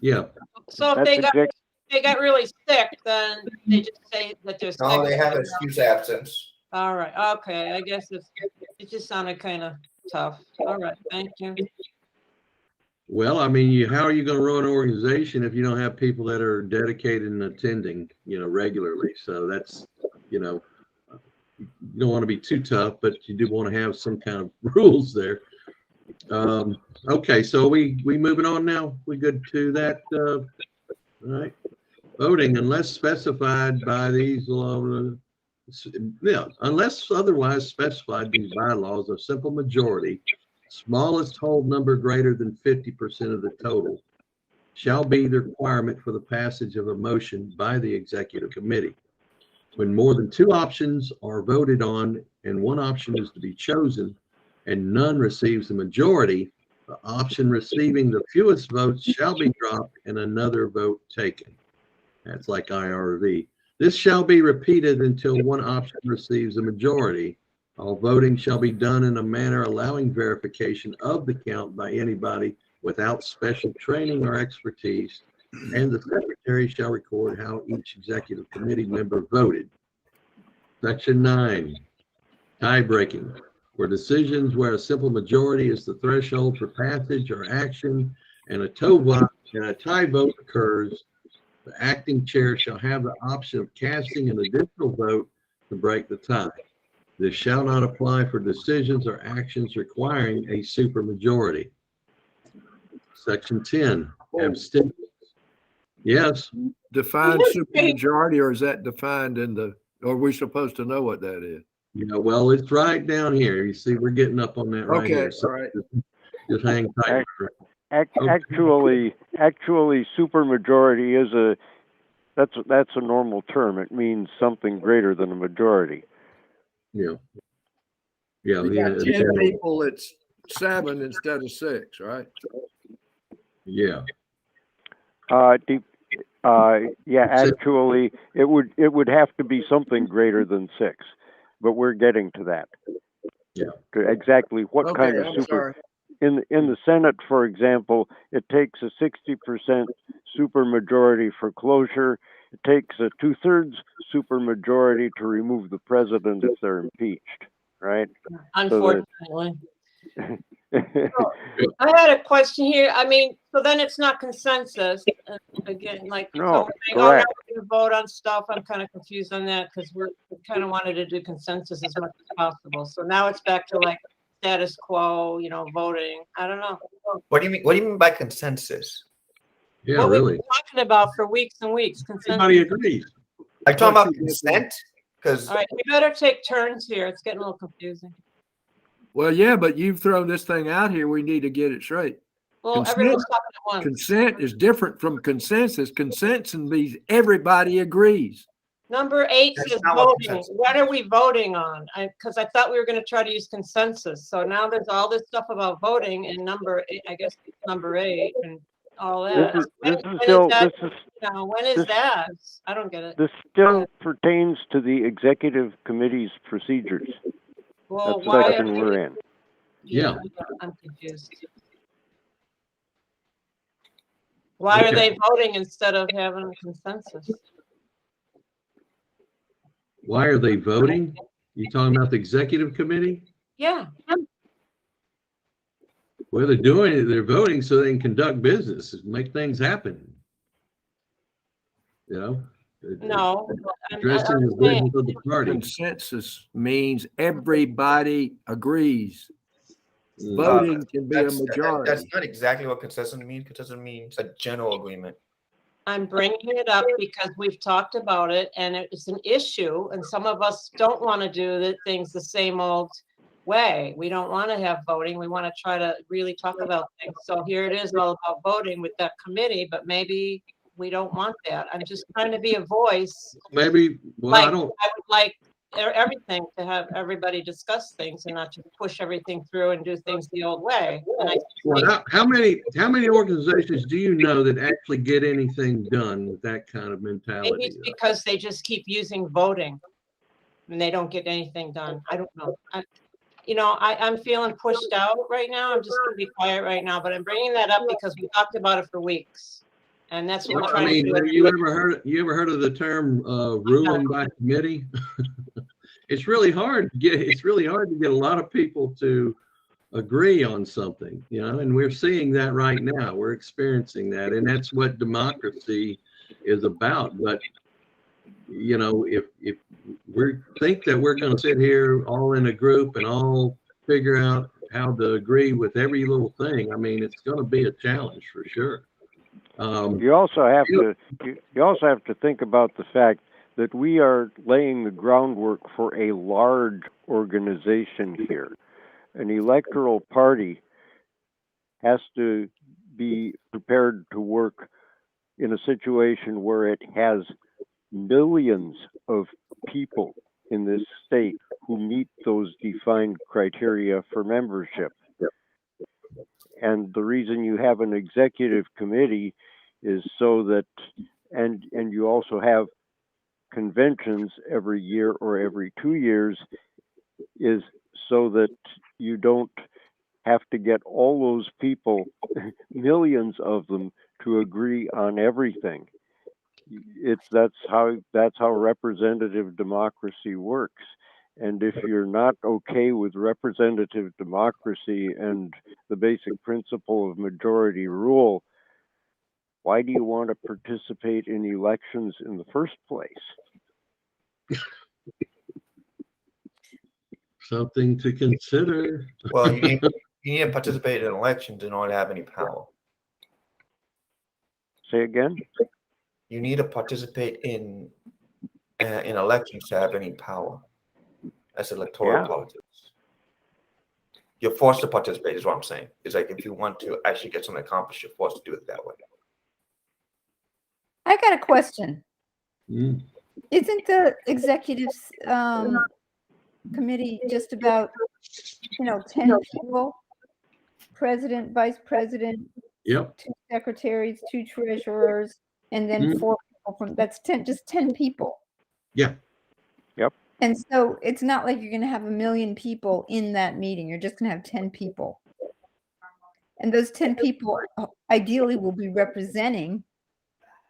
Speaker 1: yeah.
Speaker 4: So if
Speaker 3: That's
Speaker 4: they got really sick, then they just say that they're sick.
Speaker 2: No, they have excuse absence.
Speaker 4: All right, okay, I guess it just sounded kind of tough. All right, thank you.
Speaker 1: Well, I mean, how are you going to run an organization if you don't have people that are dedicated and attending, regularly? So that's, you don't want to be too tough, but you do want to have some kind of rules there. Okay, so we moving on now? We good to that? All right. Voting, unless specified by these, unless otherwise specified, these bylaws, a simple majority, smallest whole number greater than 50% of the total, shall be the requirement for the passage of a motion by the executive committee. When more than 2 options are voted on and one option is to be chosen and none receives a majority, the option receiving the fewest votes shall be dropped and another vote taken. That's like IRV. This shall be repeated until one option receives a majority. All voting shall be done in a manner allowing verification of the count by anybody without special training or expertise, and the secretary shall record how each executive committee member voted. Section 9, tie breaking. For decisions where a simple majority is the threshold for passage or action and a tie vote occurs, the acting chair shall have the option of casting an additional vote to break the tie. This shall not apply for decisions or actions requiring a supermajority. Section 10, abstentions. Yes.
Speaker 6: Define supermajority, or is that defined or are we supposed to know what that is?
Speaker 1: Well, it's right down here. You see, we're getting up on that right
Speaker 6: Okay,
Speaker 1: here. So
Speaker 6: all right.
Speaker 1: just hang tight.
Speaker 3: Actually, supermajority that's a normal term. It means something greater than a majority.
Speaker 1: Yeah.
Speaker 6: You got 10 people, it's 7 instead of 6, right?
Speaker 1: Yeah.
Speaker 3: Actually, it would have to be something greater than 6, but we're getting to that.
Speaker 1: Yeah.
Speaker 3: To exactly what kind of super. In the Senate, for example, it takes a 60% supermajority for closure. It takes a 2/3 supermajority to remove the president if they're impeached, right?
Speaker 4: Unfortunately. I had a question here. I mean, so then it's not consensus again, like
Speaker 3: No,
Speaker 4: so
Speaker 3: correct.
Speaker 4: we're going to vote on stuff. I'm kind of confused on that because we kind of wanted to do consensus as much as possible. So now it's back to like status quo, voting. I don't know.
Speaker 2: What do you mean? What do you mean by consensus?
Speaker 1: Yeah,
Speaker 4: What
Speaker 1: really.
Speaker 4: we've been talking about for weeks and weeks.
Speaker 1: Everybody
Speaker 4: Consensus.
Speaker 1: agrees.
Speaker 2: Are you talking about consent? Because
Speaker 4: All right, we better take turns here. It's getting a little confusing.
Speaker 6: Well, yeah, but you've thrown this thing out here. We need to get it straight.
Speaker 4: Well,
Speaker 6: Consent-
Speaker 4: everyone's talking at once.
Speaker 6: Consent is different from consensus. Consensus means everybody agrees.
Speaker 4: Number 8
Speaker 2: That's
Speaker 4: says
Speaker 2: not what
Speaker 4: voting.
Speaker 2: consensus
Speaker 4: What are we voting on? Because I thought we were going to try to use consensus. So now there's all this stuff about voting in number 8, I guess it's number 8 and all that. When is that? I don't get it.
Speaker 3: This still pertains to the executive committee's procedures.
Speaker 4: Well,
Speaker 3: That's the
Speaker 4: why?
Speaker 3: section we're in.
Speaker 1: Yeah.
Speaker 4: I'm confused. Why are
Speaker 1: Okay.
Speaker 4: they voting instead of having a consensus?
Speaker 1: Why are they voting? You talking about the executive committee?
Speaker 4: Yeah,
Speaker 1: Well, they're doing it, they're voting so they can conduct business, make things happen. You know?
Speaker 4: no.
Speaker 1: Addressing the
Speaker 4: saying-
Speaker 1: business of the party.
Speaker 6: Consensus means everybody agrees.
Speaker 1: Mm.
Speaker 6: Voting can be a
Speaker 2: That's
Speaker 6: majority.
Speaker 2: not exactly what consensus means. Consensus means a general agreement.
Speaker 4: I'm bringing it up because we've talked about it and it's an issue and some of us don't want to do the things the same old way. We don't want to have voting. We want to try to really talk about things. So here it is all about voting with that committee, but maybe we don't want that. I'm just trying to be a voice.
Speaker 1: Maybe, well,
Speaker 4: Like,
Speaker 1: I don't,
Speaker 4: I would like everything to have everybody discuss things and not just push everything through and do things the old way. And I
Speaker 1: well, how many organizations do you know that actually get anything done with that kind of
Speaker 4: maybe
Speaker 1: mentality?
Speaker 4: it's because they just keep using voting and they don't get anything done. I don't know. I'm feeling pushed out right now. I'm just gonna be quiet right now, but I'm bringing that up because we talked about it for weeks. And that's what we're
Speaker 1: I
Speaker 4: trying to
Speaker 1: mean,
Speaker 4: do.
Speaker 1: have you ever heard of the term ruling by committee? It's really hard to get a lot of people to agree on something, and we're seeing that right now. We're experiencing that, and that's what democracy is about. But if we think that we're going to sit here all in a group and all figure out how to agree with every little thing, I mean, it's going to be a challenge for sure.
Speaker 3: You also have to think about the fact that we are laying the groundwork for a large organization here. An electoral party has to be prepared to work in a situation where it has millions of people in this state who meet those defined criteria for membership. And the reason you have an executive committee is so that, and you also have conventions every year or every 2 years, is so that you don't have to get all those people, millions of them, to agree on everything. That's how representative democracy works. And if you're not okay with representative democracy and the basic principle of majority rule, why do you want to participate in elections in the first place?
Speaker 1: Something to consider.
Speaker 2: Well, you need to participate in elections in order to have any power.
Speaker 3: Say again?
Speaker 2: You need to participate in elections to have any power. That's electoral politics. You're forced to participate, is what I'm saying. It's like if you want to actually get something accomplished, you're forced to do it that way.
Speaker 5: I got a question.
Speaker 1: Mm.
Speaker 5: Isn't the executive committee just about 10 people? President, vice president,
Speaker 1: Yep.
Speaker 5: 2 secretaries, 2 treasurers, and then
Speaker 1: Mhm.
Speaker 5: 4 people from, that's 10, just 10 people.
Speaker 1: Yeah.
Speaker 3: Yep.
Speaker 5: And so it's not like you're going to have 1 million people in that meeting. You're just going to have 10 people. And those 10 people ideally will be representing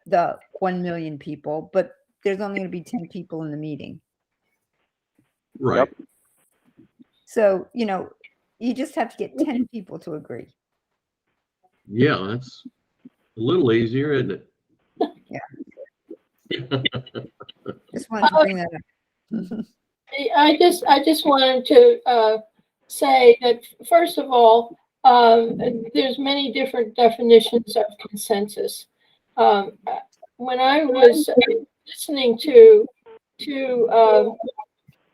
Speaker 5: the 1 million people, but there's only going to be 10 people in the meeting.
Speaker 1: Right.
Speaker 3: Yep.
Speaker 5: So, you just have to get 10 people to agree.
Speaker 1: Yeah, that's a little easier, isn't it?
Speaker 5: Just wanted to bring that up.
Speaker 7: I just wanted to say that first of all, there's many different definitions of consensus. When I was listening to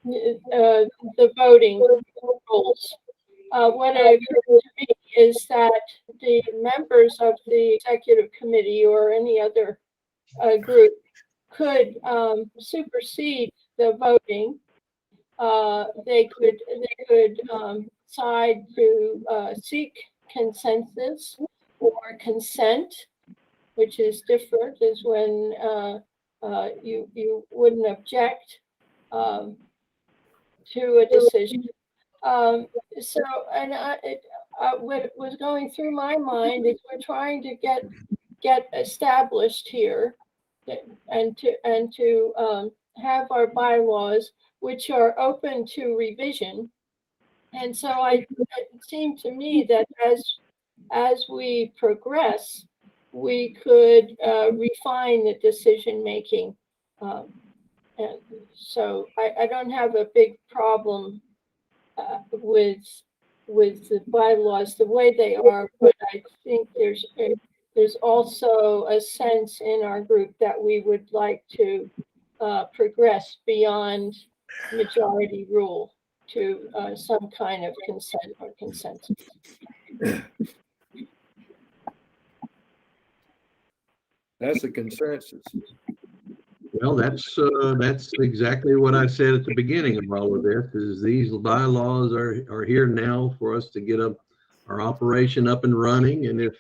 Speaker 7: the voting rules, what I heard to me is that the members of the executive committee or any other group could supersede the voting. They could decide to seek consensus or consent, which is different, is when you wouldn't object to a decision. What was going through my mind is we're trying to get get established here and to have our bylaws, which are open to revision. And so it seemed to me that as we progress, we could refine the decision making. And so I don't have a big problem with the bylaws the way they are, but I think there's also a sense in our group that we would like to progress beyond majority rule to some kind of consent or consensus.
Speaker 6: That's a consensus.
Speaker 1: Well, that's exactly what I said at the beginning of all of this, is these bylaws are here now for us to get our operation up and running. And if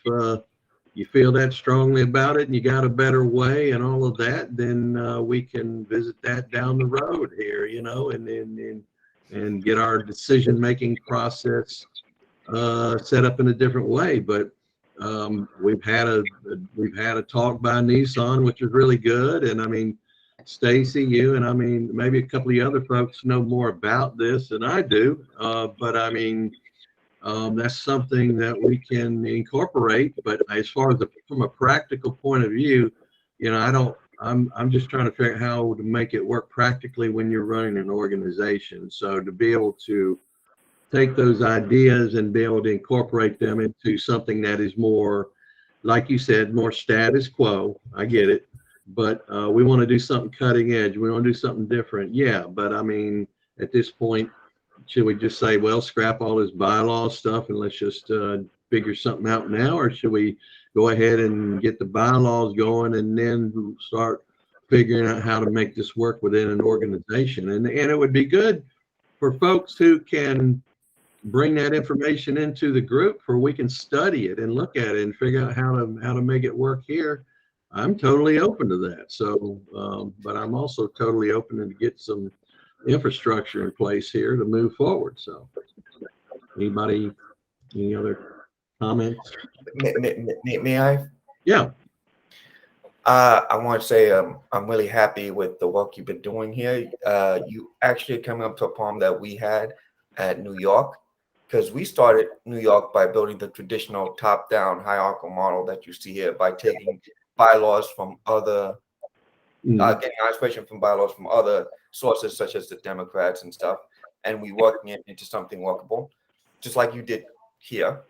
Speaker 1: you feel that strongly about it and you got a better way and all of that, then we can visit that down the road here, you know, and get our decision-making process set up in a different way. But we've had a talk by Nissan, which is really good. And I mean, Stacy, you, and I mean, maybe a couple of the other folks know more about this than I do. But I mean, that's something that we can incorporate. But as far as from a practical point of view, you know, I'm just trying to figure out how to make it work practically when you're running an organization. So to be able to take those ideas and be able to incorporate them into something that is more, like you said, more status quo. I get it. But we want to do something cutting edge. We want to do something different. Yeah. But I mean, at this point, should we just say, well, scrap all this bylaw stuff and let's just figure something out now? Or should we go ahead and get the bylaws going and then start figuring out how to make this work within an organization? And it would be good for folks who can bring that information into the group where we can study it and look at it and figure out how to make it work here. I'm totally open to that. So, but I'm also totally open to get some infrastructure in place here to move forward. So, anybody, any other comments?
Speaker 2: May I?
Speaker 1: Yeah.
Speaker 2: I want to say I'm really happy with the work you've been doing here. You actually coming up to a problem that we had at New York, because we started New York by building the traditional top-down hierarchical model that you see here by taking bylaws from other, getting inspiration from bylaws from other sources such as the Democrats and stuff, and we working it into something workable, just like you did here,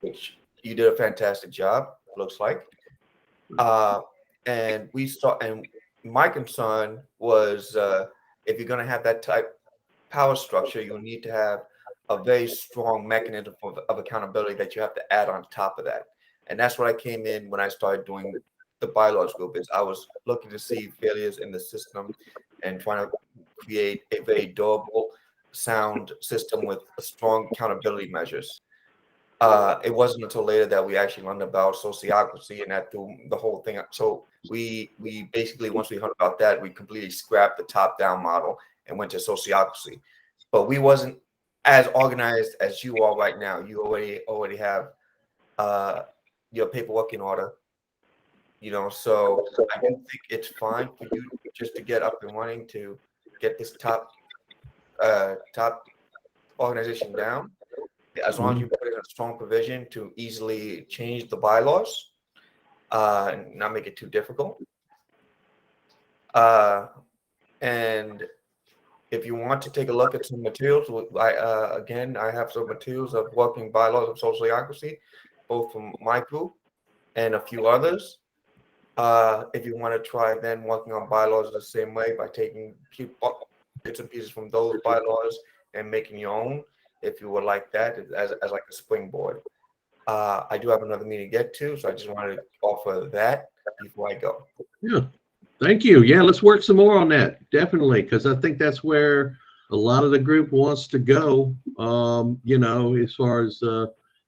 Speaker 2: which you did a fantastic job, looks like. And my concern was if you're going to have that type power structure, you'll need to have a very strong mechanism of accountability that you have to add on top of that. And that's what I came in when I started doing the bylaws group, is I was looking to see failures in the system and trying to create a very durable, sound system with strong accountability measures. It wasn't until later that we actually learned about sociocracy, and that threw the whole thing up. So we basically, once we heard about that, we completely scrapped the top-down model and went to sociocracy. But we wasn't as organized as you are right now. You already have your paperwork in order, you know. So I do think it's fine for you just to get up and running to get this top organization down, as long as you put in a strong provision to easily change the bylaws and not make it too difficult. And if you want to take a look at some materials, again, I have some materials of working bylaws of sociocracy, both from my group and a few others. If you want to try then working on bylaws the same way by taking bits and pieces from those bylaws and making your own, if you would like that as like a springboard. I do have another meeting to get to, so I just wanted to offer that before I go.
Speaker 1: Yeah, thank you. Yeah, let's work some more on that, definitely, because I think that's where a lot of the group wants to go, you know, as far as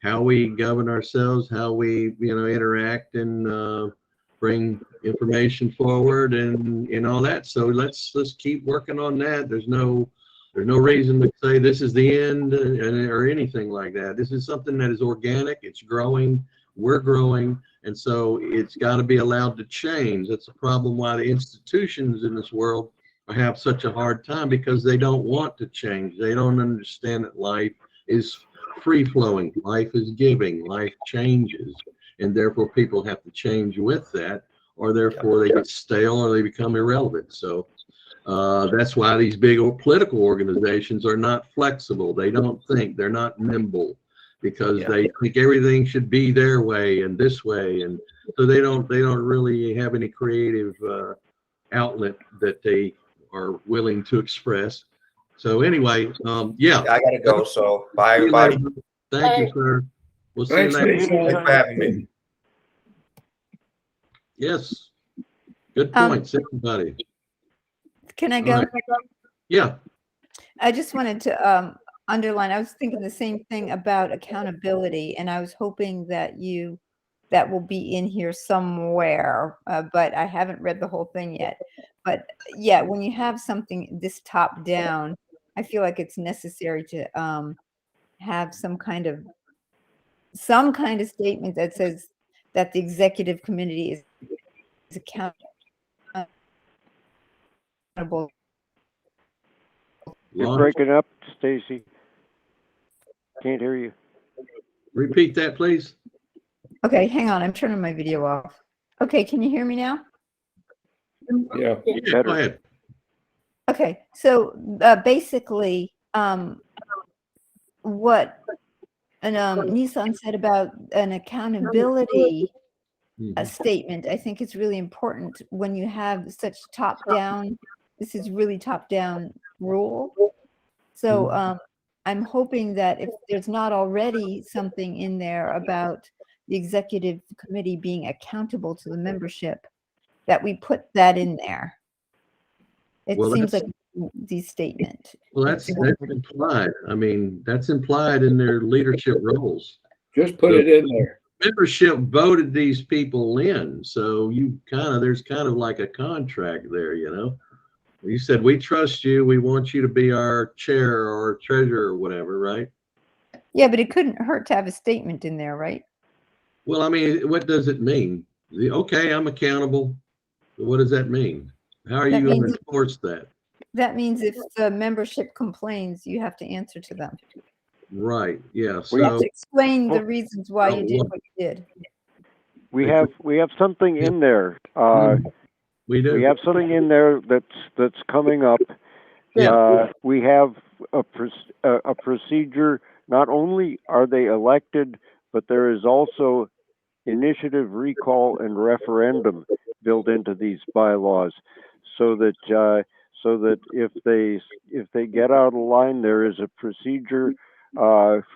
Speaker 1: how we govern ourselves, how we, you know, interact and bring information forward and all that. So let's keep working on that. There's no reason to say this is the end or anything like that. This is something that is organic. It's growing. We're growing. And so it's got to be allowed to change. That's the problem why the institutions in this world have such a hard time, because they don't want to change. They don't understand that life is free flowing, life is giving, life changes, and therefore people have to change with that, or therefore they get stale or they become irrelevant. So that's why these big political organizations are not flexible. They don't think, they're not nimble, because they think everything should be their way and this way, and so they don't really have any creative outlet that they are willing to express. So anyway, yeah.
Speaker 2: I gotta go. So bye, everybody.
Speaker 1: Thank you, sir. We'll see you
Speaker 6: Thanks,
Speaker 1: next
Speaker 6: Steve.
Speaker 2: Thanks for having me.
Speaker 1: Yes. Good points, everybody.
Speaker 5: Can I go?
Speaker 1: All right. Yeah.
Speaker 5: I just wanted to underline, I was thinking the same thing about accountability, and I was hoping that that will be in here somewhere, but I haven't read the whole thing yet. But yeah, when you have something this top down, I feel like it's necessary to have some kind of statement that says that the executive committee is accountable.
Speaker 3: You're breaking up, Stacy. Can't hear you.
Speaker 1: Repeat that, please.
Speaker 5: Okay, hang on. I'm turning my video off. Okay, can you hear me now?
Speaker 6: Yeah.
Speaker 1: Yeah, go ahead.
Speaker 5: Okay, so basically, what Nissan said about an accountability statement, I think it's really important when you have such top-down. This is really top-down rule. So I'm hoping that if there's not already something in there about the executive committee being accountable to the membership, that we put that in there. It seems like the statement.
Speaker 1: Well, that's implied. I mean, that's implied in their leadership roles.
Speaker 6: Just put it in there.
Speaker 1: Membership voted these people in, so there's kind of like a contract there, you know. You said, we trust you, we want you to be our chair or treasurer or whatever, right?
Speaker 5: Yeah, but it couldn't hurt to have a statement in there, right?
Speaker 1: Well, I mean, what does it mean? Okay, I'm accountable. What does that mean? How are you going to enforce that?
Speaker 5: That means if the membership complains, you have to answer to them.
Speaker 1: Right, yeah.
Speaker 5: You have
Speaker 1: So
Speaker 5: to explain the reasons why you did what you did.
Speaker 3: We have something in there.
Speaker 1: we do.
Speaker 3: We have something in there that's coming up.
Speaker 1: Yeah.
Speaker 3: We have a procedure. Not only are they elected, but there is also initiative, recall, and referendum built into these bylaws, so that if they get out of line, there is a procedure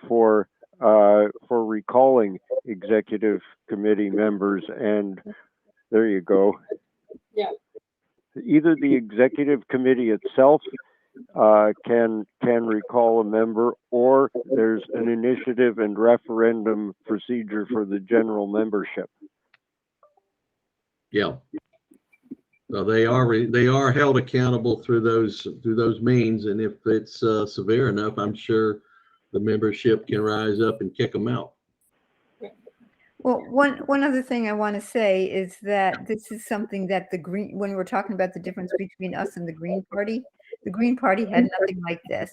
Speaker 3: for recalling executive committee members. And there you go.
Speaker 7: Yeah.
Speaker 3: Either the executive committee itself can recall a member, or there's an initiative and referendum procedure for the general membership.
Speaker 1: Yeah. So they are held accountable through those means, and if it's severe enough, I'm sure the membership can rise up and kick them out.
Speaker 5: Well, one other thing I want to say is that this is something that when we're talking about the difference between us and the Green Party had nothing like this.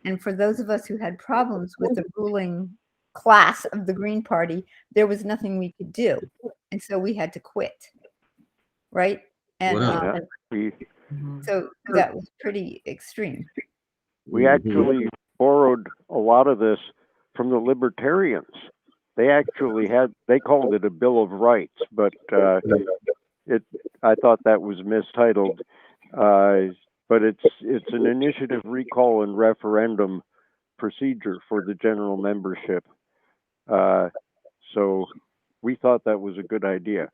Speaker 5: And for those of us who had problems with the ruling class of the Green Party, there was nothing we could do. And so we had to quit. Right? And
Speaker 1: Wow.
Speaker 5: so that was pretty extreme.
Speaker 3: We actually borrowed a lot of this from the libertarians. They called it a Bill of Rights, but I thought that was mistitled. But it's an initiative, recall, and referendum procedure for the general membership. So we thought that was a good idea.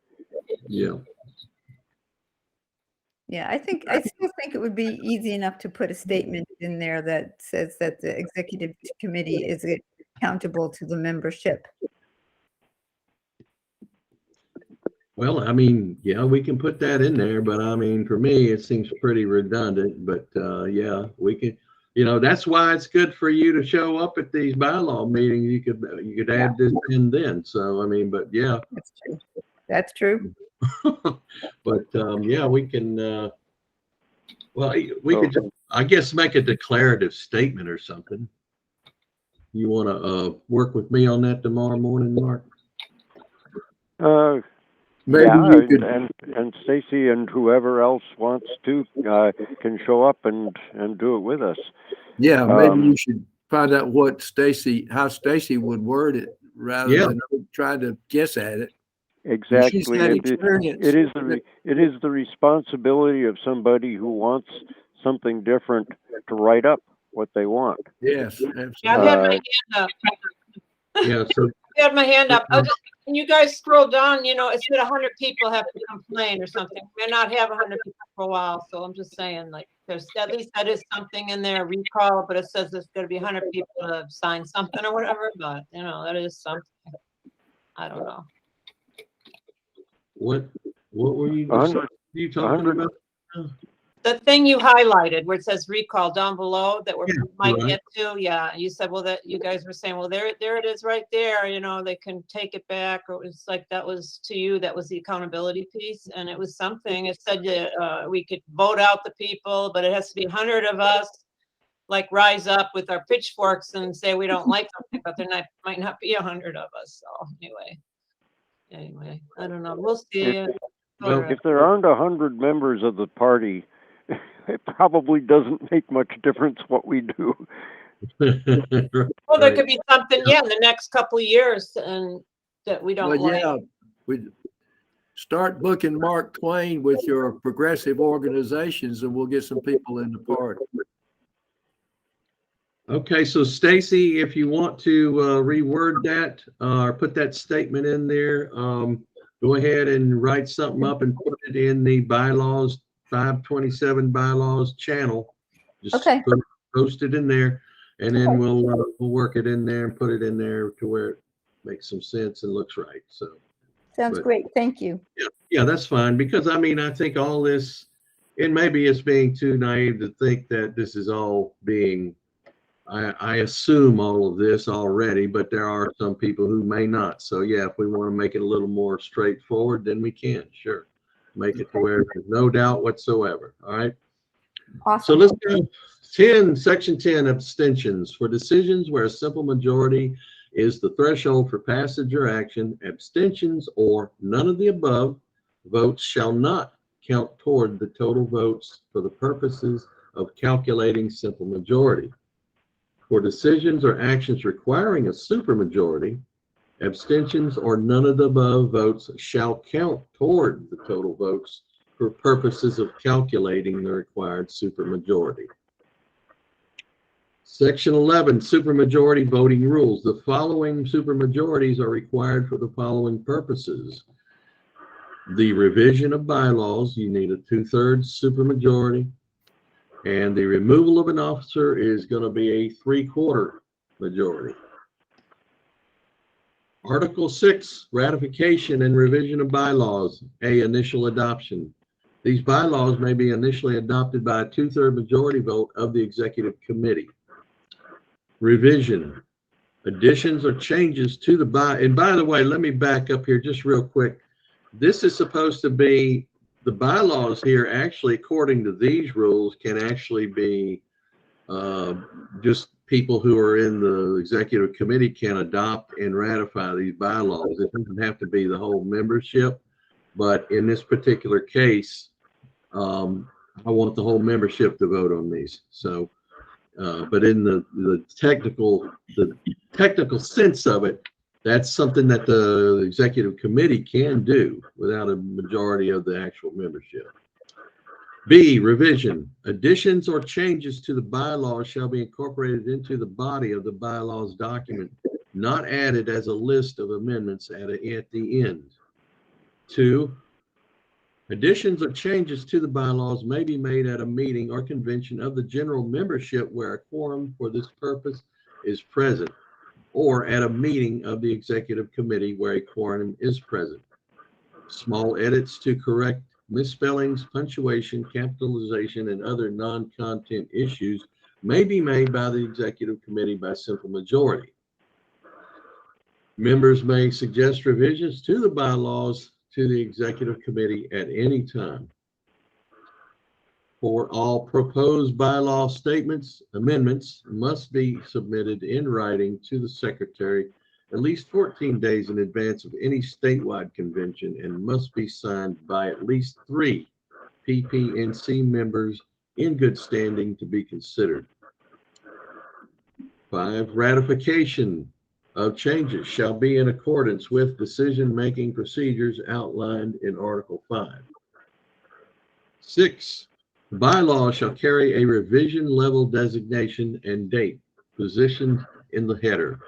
Speaker 1: Yeah.
Speaker 5: Yeah, I still think it would be easy enough to put a statement in there that says that the executive committee is accountable to the membership.
Speaker 1: Well, I mean, yeah, we can put that in there, but I mean, for me, it seems pretty redundant. But yeah, we can. you know, that's why it's good for you to show up at these bylaw meetings. You could add this in then. So, I mean, but yeah,
Speaker 5: That's true. That's true.
Speaker 1: but yeah, we can, well, we could, I guess, make a declarative statement or something. You want to work with me on that tomorrow morning, Mark?
Speaker 6: Maybe
Speaker 3: yeah,
Speaker 6: you could,
Speaker 3: and Stacy and whoever else wants to can show up and do it with us.
Speaker 6: yeah, maybe you should find out how Stacy would word it rather than trying to guess at it.
Speaker 3: Exactly.
Speaker 6: She's had experience.
Speaker 3: It is the responsibility of somebody who wants something different to write up what they want.
Speaker 6: Yes, absolutely.
Speaker 4: Yeah, I've had my hand up.
Speaker 1: Yeah, so
Speaker 4: I had my hand up. When you guys scroll down, you know, it said 100 people have to complain or something. We may not have 100 people for a while, so I'm just saying, like, there's at least that is something in there, recall, but it says there's going to be 100 people to sign something or whatever. But you know, that is something. I don't know.
Speaker 1: what were you talking about?
Speaker 4: The thing you highlighted where it says recall down below that we might
Speaker 1: right.
Speaker 4: get to. Yeah, you said, well, that you guys were saying, well, there it is right there. You know, they can take it back. Or it was like that was to you. That was the accountability piece, and it was something. It said we could vote out the people, but it has to be 100 of us. Like rise up with our pitchforks and say we don't like something, but there might not be 100 of us. So anyway, I don't know. We'll see.
Speaker 1: Well,
Speaker 3: If there aren't 100 members of the party, it probably doesn't make much difference what we do.
Speaker 4: Well, there could be something, in the next couple of years, and that we don't like.
Speaker 6: Yeah, we start booking Mark Twain with your progressive organizations, and we'll get some people in the party.
Speaker 1: Okay, so Stacy, if you want to reword that or put that statement in there, go ahead and write something up and put it in the bylaws, 527 bylaws channel. Just
Speaker 5: Okay.
Speaker 1: post it in there, and then we'll work it in there and put it in there to where it makes some sense and looks right. So
Speaker 5: Sounds great. Thank you.
Speaker 1: yeah, that's fine, because I mean, I think all this, and maybe it's being too naive to think that this is all being, I assume all of this already, but there are some people who may not. So yeah, if we want to make it a little more straightforward, then we can, sure. Make it to where there's no doubt whatsoever. All right.
Speaker 5: Awesome.
Speaker 1: So let's go. Section 10, abstentions. For decisions where a simple majority is the threshold for passage or action, abstentions or none of the above votes shall not count toward the total votes for the purposes of calculating simple majority. For decisions or actions requiring a supermajority, abstentions or none of the above votes shall count toward the total votes for purposes of calculating the required supermajority. Section 11, supermajority voting rules. The following supermajorities are required for the following purposes. The revision of bylaws, you need a 2/3 supermajority. And the removal of an officer is going to be a 3/4 majority. Article 6, ratification and revision of bylaws, A, initial adoption. These bylaws may be initially adopted by a 2/3 majority vote of the executive committee. Revision, additions or changes to the and by the way, let me back up here just real quick. This is supposed to be, the bylaws here actually, according to these rules, can actually be just people who are in the executive committee can adopt and ratify these bylaws. It doesn't have to be the whole membership, but in this particular case, I want the whole membership to vote on these. So, but in the technical sense of it, that's something that the executive committee can do without a majority of the actual membership. B, revision. Additions or changes to the bylaws shall be incorporated into the body of the bylaws document, not added as a list of amendments at the end. 2, additions or changes to the bylaws may be made at a meeting or convention of the general membership where a quorum for this purpose is present, or at a meeting of the executive committee where a quorum is present. Small edits to correct misspellings, punctuation, capitalization, and other non-content issues may be made by the executive committee by simple majority. Members may suggest revisions to the bylaws to the executive committee at any time. For all proposed bylaw amendments must be submitted in writing to the secretary at least 14 days in advance of any statewide convention and must be signed by at least 3 PPNC members in good standing to be considered. 5, ratification of changes shall be in accordance with decision-making procedures outlined in Article 5. 6, the bylaw shall carry a revision level designation and date positioned in the header,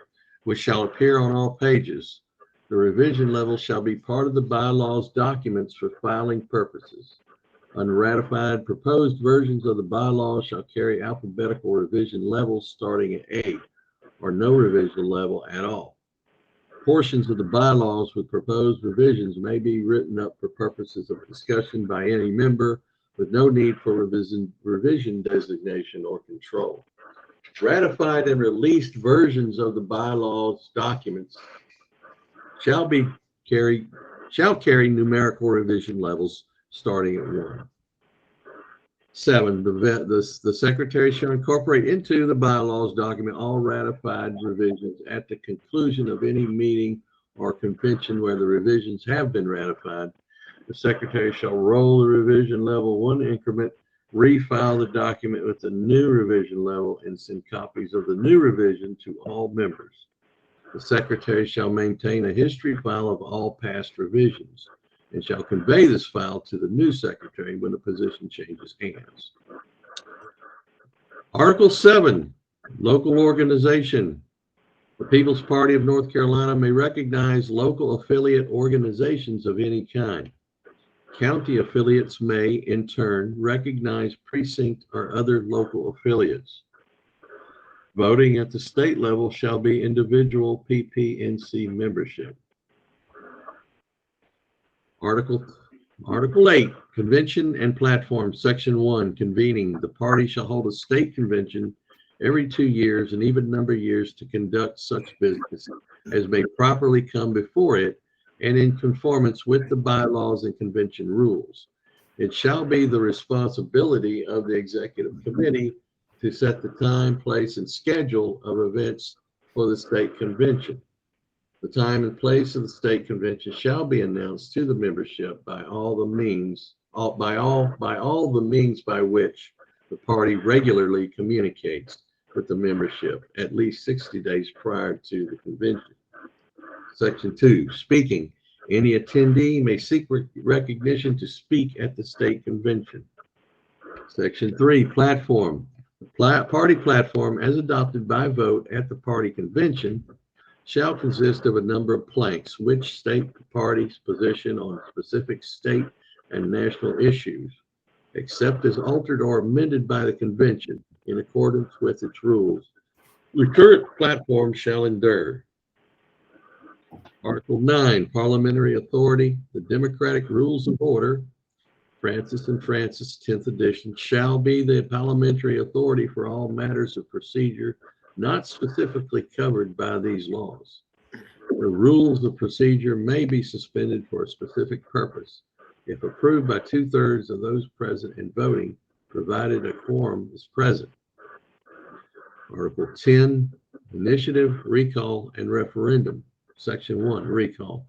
Speaker 1: which shall appear on all pages. The revision level shall be part of the bylaws documents for filing purposes. Unratified proposed versions of the bylaws shall carry alphabetical revision levels starting at A, or no revision level at all. Portions of the bylaws with proposed revisions may be written up for purposes of discussion by any member with no need for revision designation or control. Ratified and released versions of the bylaws documents shall carry numerical revision levels starting at 1. 7, the secretary shall incorporate into the bylaws document all ratified revisions at the conclusion of any meeting or convention where the revisions have been ratified. The secretary shall roll the revision level 1 increment, refile the document with the new revision level, and send copies of the new revision to all members. The secretary shall maintain a history file of all past revisions and shall convey this file to the new secretary when the position changes hands. Article 7, local organization. The People's Party of North Carolina may recognize local affiliate organizations of any kind. County affiliates may, in turn, recognize precinct or other local affiliates. Voting at the state level shall be individual PPNC membership. Article 8, Convention and Platform, Section 1, Convening. The party shall hold a state convention every 2 years, an even number of years, to conduct such business as may properly come before it and in conformance with the bylaws and convention rules. It shall be the responsibility of the executive committee to set the time, place, and schedule of events for the state convention. The time and place of the state convention shall be announced to the membership by all the means by which the party regularly communicates with the membership at least 60 days prior to the convention. Section 2, speaking. Any attendee may seek recognition to speak at the state convention. Section 3, platform. The party platform, as adopted by vote at the party convention, shall consist of a number of planks which state the party's position on specific state and national issues, except as altered or amended by the convention in accordance with its rules. The current platform shall endure. Article 9, Parliamentary Authority. The Democratic Rules of Order, Francis and Francis, 10th edition, shall be the parliamentary authority for all matters of procedure not specifically covered by these laws. The rules of procedure may be suspended for a specific purpose if approved by 2/3 of those present and voting, provided a quorum is present. Article 10, Initiative, Recall, and Referendum. Section 1, Recall.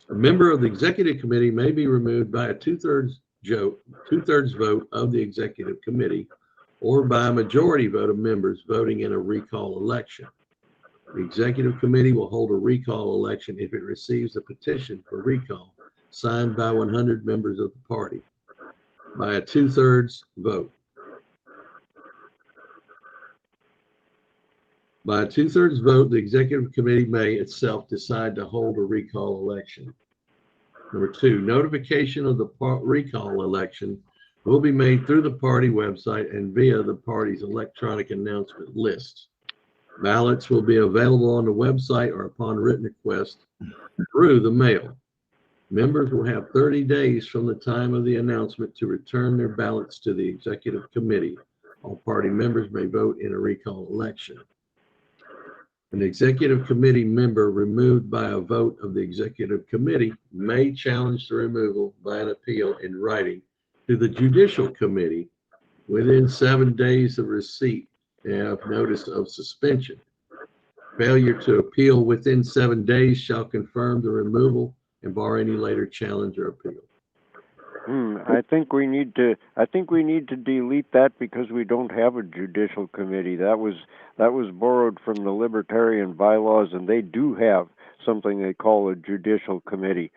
Speaker 1: A member of the executive committee may be removed by a two-thirds vote of the executive committee or by a majority vote of members voting in a recall election. The executive committee will hold a recall election if it receives a petition for recall signed by 100 members of the party by a 2/3 vote. By a 2/3 vote, the executive committee may itself decide to hold a recall election. Number 2, notification of the recall election will be made through the party website and via the party's electronic announcement list. Ballots will be available on the website or upon written request through the mail. Members will have 30 days from the time of the announcement to return their ballots to the executive committee All party members may vote in a recall election. An executive committee member removed by a vote of the executive committee may challenge the removal by an appeal in writing to the judicial committee within 7 days of receipt of notice of suspension. Failure to appeal within 7 days shall confirm the removal and bar any later challenge or appeal.
Speaker 3: I think we need to delete that because we don't have a judicial committee. That was borrowed from the libertarian bylaws, and they do have something they call a judicial committee.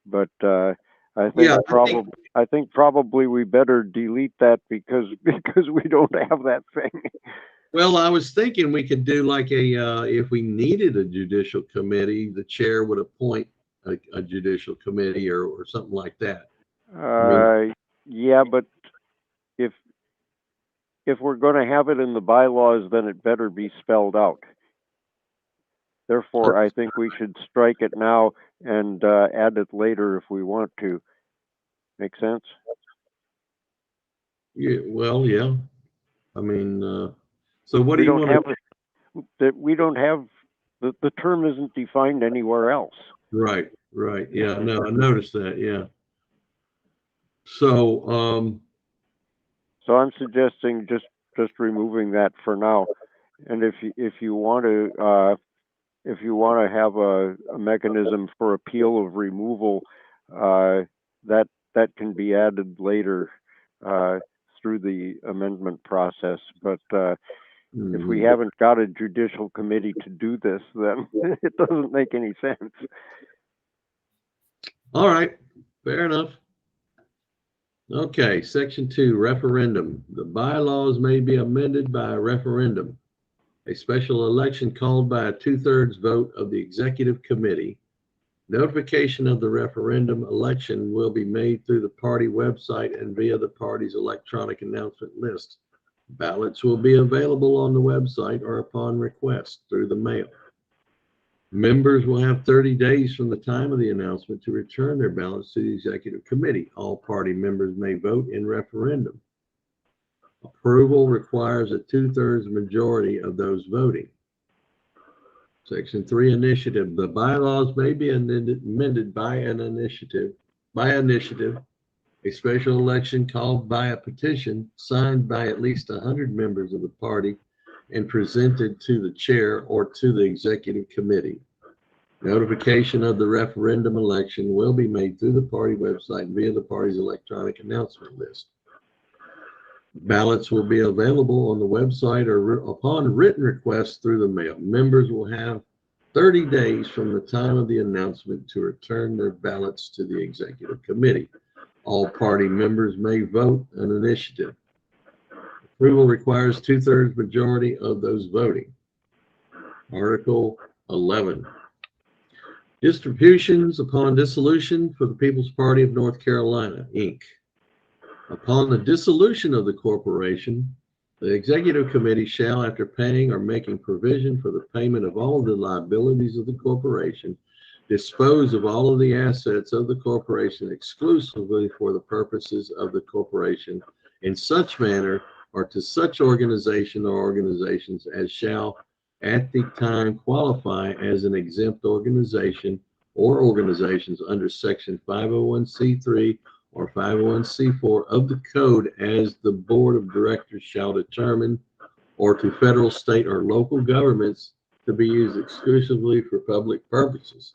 Speaker 3: But I think probably we better delete that because we don't have that thing.
Speaker 1: Well, I was thinking we could do like if we needed a judicial committee, the chair would appoint a judicial committee or something like that.
Speaker 3: Yeah, but if we're going to have it in the bylaws, then it better be spelled out. Therefore, I think we should strike it now and add it later if we want to. Make sense?
Speaker 1: Yeah. Well, yeah. I mean, so what do you want to?
Speaker 3: We don't have the term isn't defined anywhere else.
Speaker 1: Right. Yeah. No, I noticed that. Yeah. So,
Speaker 3: I'm suggesting just removing that for now. And if you want to have a mechanism for appeal of removal, that can be added later through the amendment process. But if we haven't got a judicial committee to do this, then it doesn't make any sense.
Speaker 1: All right, fair enough. Okay, section 2, referendum. The bylaws may be amended by a referendum. A special election called by a 2/3 vote of the executive committee. Notification of the referendum election will be made through the party website and via the party's electronic announcement list. Ballots will be available on the website or upon request through the mail. Members will have 30 days from the time of the announcement to return their ballots to the executive committee. All party members may vote in referendum. Approval requires a 2/3 majority of those voting. Section 3, initiative. The bylaws may be amended by initiative. A special election called by a petition signed by at least 100 members of the party and presented to the chair or to the executive committee. Notification of the referendum election will be made through the party website via the party's electronic announcement list. Ballots will be available on the website or upon written request through the mail. Members will have 30 days from the time of the announcement to return their ballots to the executive committee. All party members may vote an initiative. Approval requires 2/3 majority of those voting. Article 11. Distributions upon dissolution for the People's Party of North Carolina, Inc. Upon the dissolution of the corporation, the executive committee shall, after paying or making provision for the payment of all the liabilities of the corporation, dispose of all of the assets of the corporation exclusively for the purposes of the corporation in such manner or to such organization or organizations as shall at the time qualify as an exempt organization or organizations under section 501c3 or 501c4 of the code as the board of directors shall determine, or to federal, state, or local governments to be used exclusively for public purposes.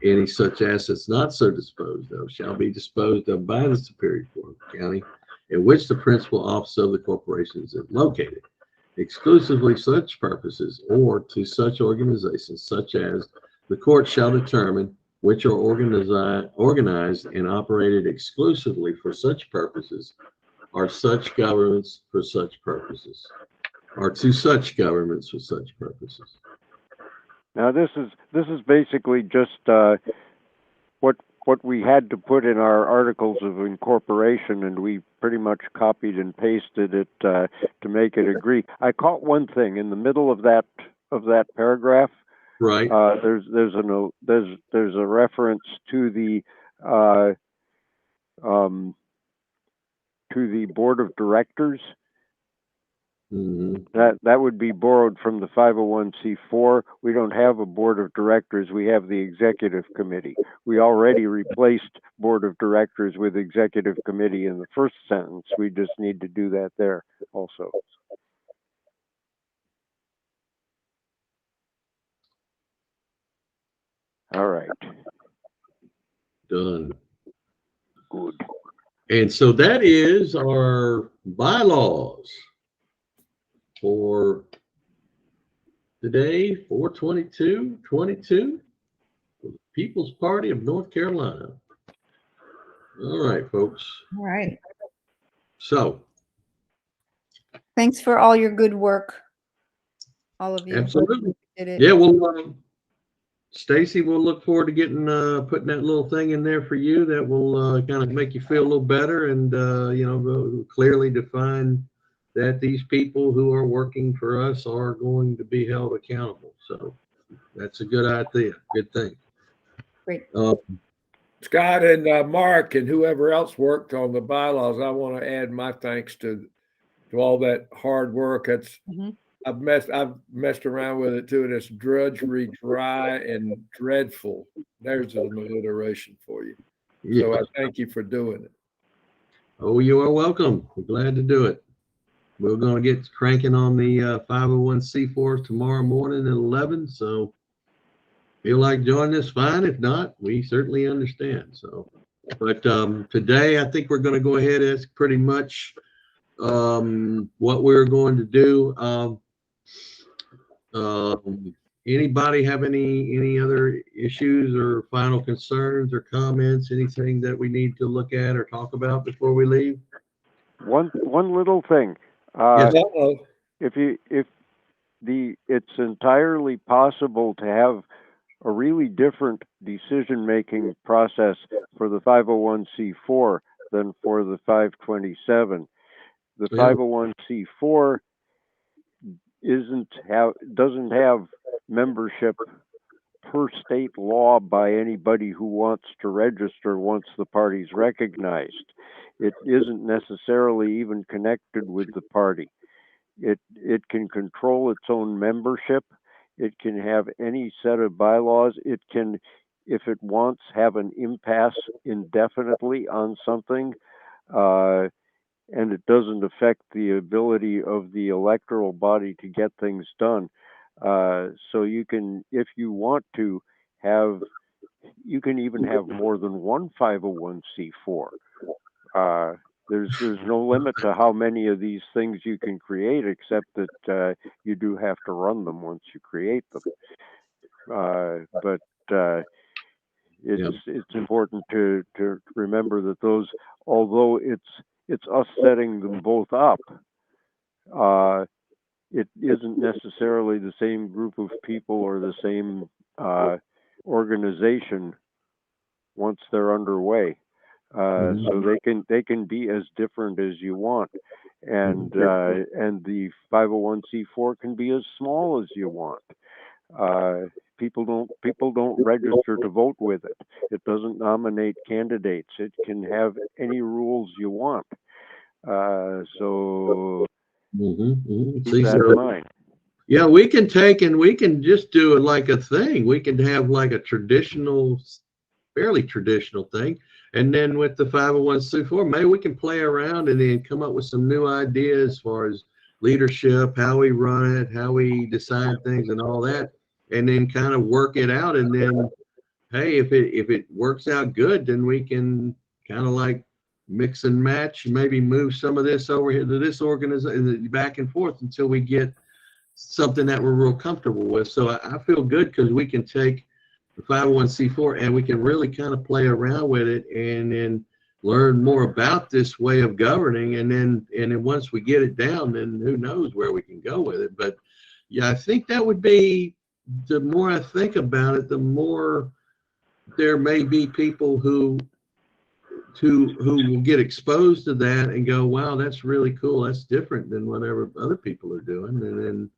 Speaker 1: Any such assets not so disposed of shall be disposed of by the Superior Court of the county in which the principal office of the corporation is located, exclusively such purposes or to such organizations such as the court shall determine, which are organized and operated exclusively for such purposes, are such governments for such purposes, or to such governments for such purposes.
Speaker 3: Now this is basically just what we had to put in our articles of incorporation, and we pretty much copied and pasted it to make it agree. I caught one thing in the middle of that paragraph.
Speaker 1: Right.
Speaker 3: There's a reference to the board of directors, That would be borrowed from the 501c4. We don't have a board of directors. We have the executive committee. We already replaced board of directors with executive committee in the first sentence. We just need to do that there also. All right.
Speaker 1: Done.
Speaker 3: Good.
Speaker 1: And so that is our bylaws for today, 4/22/22, for the People's Party of North Carolina. All right, folks.
Speaker 5: All right.
Speaker 1: So,
Speaker 5: Thanks for all your good work, all of you.
Speaker 1: absolutely.
Speaker 5: Did it.
Speaker 1: Yeah, well, Stacy, we'll look forward to getting putting that little thing in there for you that will kind of make you feel a little better and clearly define that these people who are working for us are going to be held accountable. So that's a good idea. Good thing.
Speaker 5: Great.
Speaker 6: Scott and Mark and whoever else worked on the bylaws, I want to add my thanks to all that hard work. It's I've messed around with it too, and it's drudgery, dry, and dreadful. There's an alliteration for you.
Speaker 1: Yeah.
Speaker 6: So I thank you for doing it.
Speaker 1: Oh, you are welcome. We're glad to do it. We're going to get cranking on the 501c4 tomorrow morning at 11. So feel like joining us, fine. If not, we certainly understand. So, but today I think we're going to go ahead. That's pretty much what we're going to do. Anybody have any other issues or final concerns or comments, anything that we need to look at or talk about before we leave?
Speaker 3: One little thing.
Speaker 1: Yes.
Speaker 3: It's entirely possible to have a really different decision-making process for the 501c4 than for the 527. The 501c4 doesn't have membership per state law by anybody who wants to register once the party's recognized. It isn't necessarily even connected with the party. It can control its own membership. It can have any set of bylaws. It can, if it wants, have an impasse indefinitely on something, and it doesn't affect the ability of the electoral body to get things done. So you can, if you want to have, you can even have more than one 501c4. There's no limit to how many of these things you can create, except that you do have to run them once you create them. But it's important to remember that those, although it's us setting them both up, it isn't necessarily the same group of people or the same organization once they're underway. So they can be as different as you want, and the 501c4 can be as small as you want. People don't register to vote with it. It doesn't nominate candidates. It can have any rules you want. So keep that in mind.
Speaker 1: Yeah, we can take and we can just do it like a thing. We can have like a traditional, fairly traditional thing. And then with the 501c4, maybe we can play around and then come up with some new ideas as far as leadership, how we run it, how we decide things and all that, and then kind of work it out. And then, hey, if it works out good, then we can kind of like mix and match, maybe move some of this over here to this organization, back and forth until we get something that we're real comfortable with. So I feel good because we can take the 501c4 and we can really kind of play around with it and then learn more about this way of governing. And then once we get it down, then who knows where we can go with it. But yeah, I think that would be, the more I think about it, the more there may be people who will get exposed to that and go, wow, that's really cool. That's different than whatever other people are doing. And then,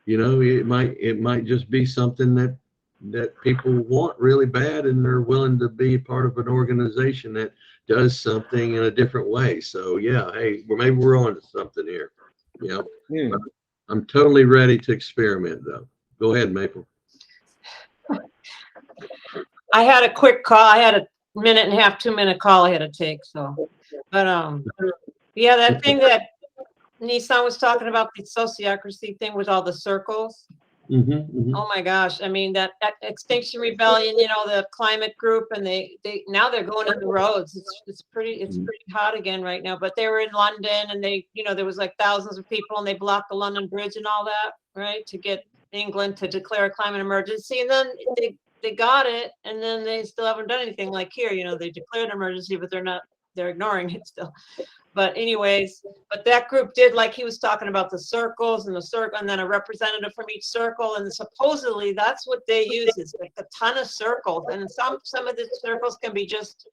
Speaker 1: it might just be something that people want really bad and they're willing to be part of an organization that does something in a different way. So yeah, hey, maybe we're on to something here. Yeah.
Speaker 6: Hmm.
Speaker 1: I'm totally ready to experiment though. Go ahead, Maple.
Speaker 4: I had a quick call. I had a minute and a half, 2-minute call I had to take. So, but yeah, that thing that Nissan was talking about, the sociocracy thing with all the circles. Oh my gosh. I mean, that Extinction Rebellion, you know, the climate group, and they now they're going on the roads. It's pretty hot again right now, but they were in London, and they, you know, there was like thousands of people, and they blocked the London Bridge and all that, right? To get England to declare a climate emergency. And then they got it, and then they still haven't done anything. Like here, you know, they declared an emergency, but they're ignoring it still. But anyways, but that group did, like he was talking about the circles and the circle, and then a representative from each circle, and supposedly that's what they use, is like a ton of circles, and some of the circles can be just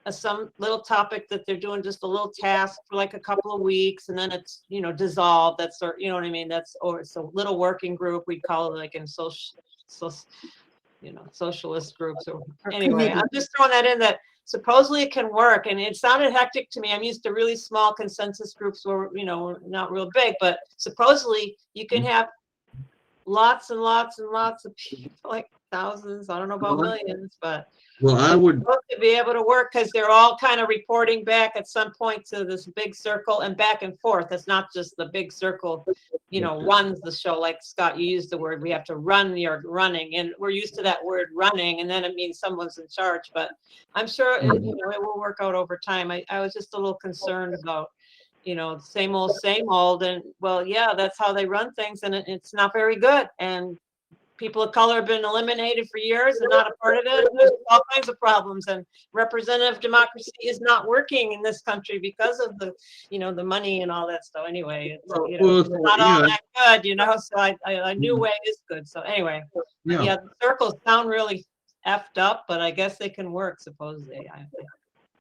Speaker 4: some little topic that they're doing, just a little task for like a couple of weeks, and then it's, you know, dissolved. That's sort, you know what I mean? That's, or it's a little working group, we call it, like in you know, socialist groups. Or anyway, I'm just throwing that in, that supposedly it can work, and it sounded hectic to me. I'm used to really small consensus groups where, you know, not real big, but supposedly you can have lots and lots and lots of people, like thousands. I don't know about millions, but
Speaker 1: Well, I would
Speaker 4: to be able to work, because they're all kind of reporting back at some point to this big circle and back and forth. It's not just the big circle, you know, runs the show. Like Scott, you used the word, we have to run your running, and we're used to that word running, and then it means someone's in charge. But I'm sure it, you know, it will work out over time. I was just a little concerned about, you know, same old, and well, yeah, that's how they run things, and it's not very good. And people of color have been eliminated for years and not a part of it. There's all kinds of problems, and representative democracy is not working in this country because of the, you know, the money and all that stuff. Anyway, it's, you know, it's not all that good, you know. So I knew way is good. So anyway, yeah, the circles sound really effed up, but I guess they can work supposedly.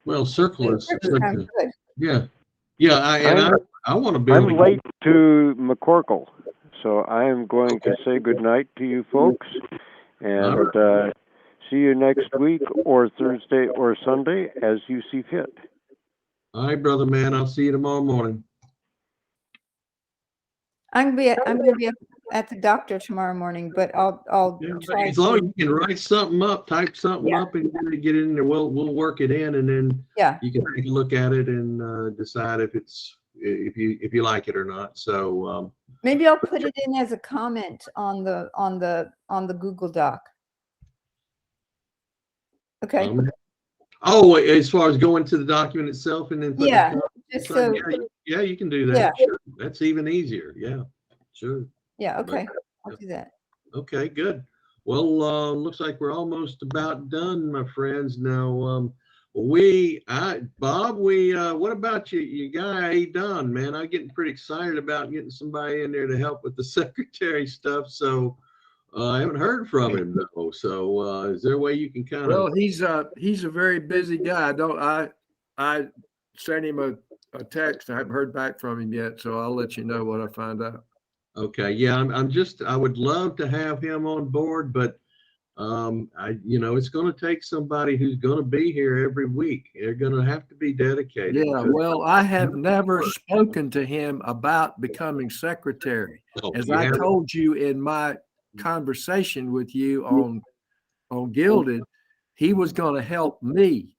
Speaker 1: well, circle is
Speaker 5: Sounds good.
Speaker 1: yeah. I want to be
Speaker 3: I'm
Speaker 1: able to
Speaker 3: late to McCorkle, so I am going to say goodnight to you folks, and see you next week, or Thursday or Sunday, as you see fit.
Speaker 1: All right, brother man, I'll see you tomorrow morning.
Speaker 5: I'm gonna be at the doctor tomorrow morning, but I'll
Speaker 1: Yeah, but
Speaker 5: try
Speaker 1: as long as
Speaker 5: to.
Speaker 1: you can write something up, type something up, and get it in there, we'll work it in, and then you can take a look at it and decide if you like it or not. So
Speaker 5: Maybe I'll put it in as a comment on the Google Doc. Okay.
Speaker 1: As far as going to the document itself and then putting
Speaker 5: just so.
Speaker 1: Yeah, you can do that.
Speaker 5: Yeah.
Speaker 1: Sure. That's even easier. Yeah, sure.
Speaker 5: Yeah. Okay. I'll do that.
Speaker 1: Okay, good. Well, looks like we're almost about done, my friends. Now, Bob, what about you guy done, man? I'm getting pretty excited about getting somebody in there to help with the secretary stuff. So I haven't heard from him though. So is there a way you can kind of?
Speaker 6: Well, he's a very busy guy. I sent him a text. I haven't heard back from him yet, so I'll let you know what I find out.
Speaker 1: Okay, yeah, I would love to have him on board, but it's going to take somebody who's going to be here every week. They're going to have to be dedicated.
Speaker 6: Yeah, well, I have never spoken to him about becoming secretary. As I told you in my conversation with you on Gilded, he was going to help me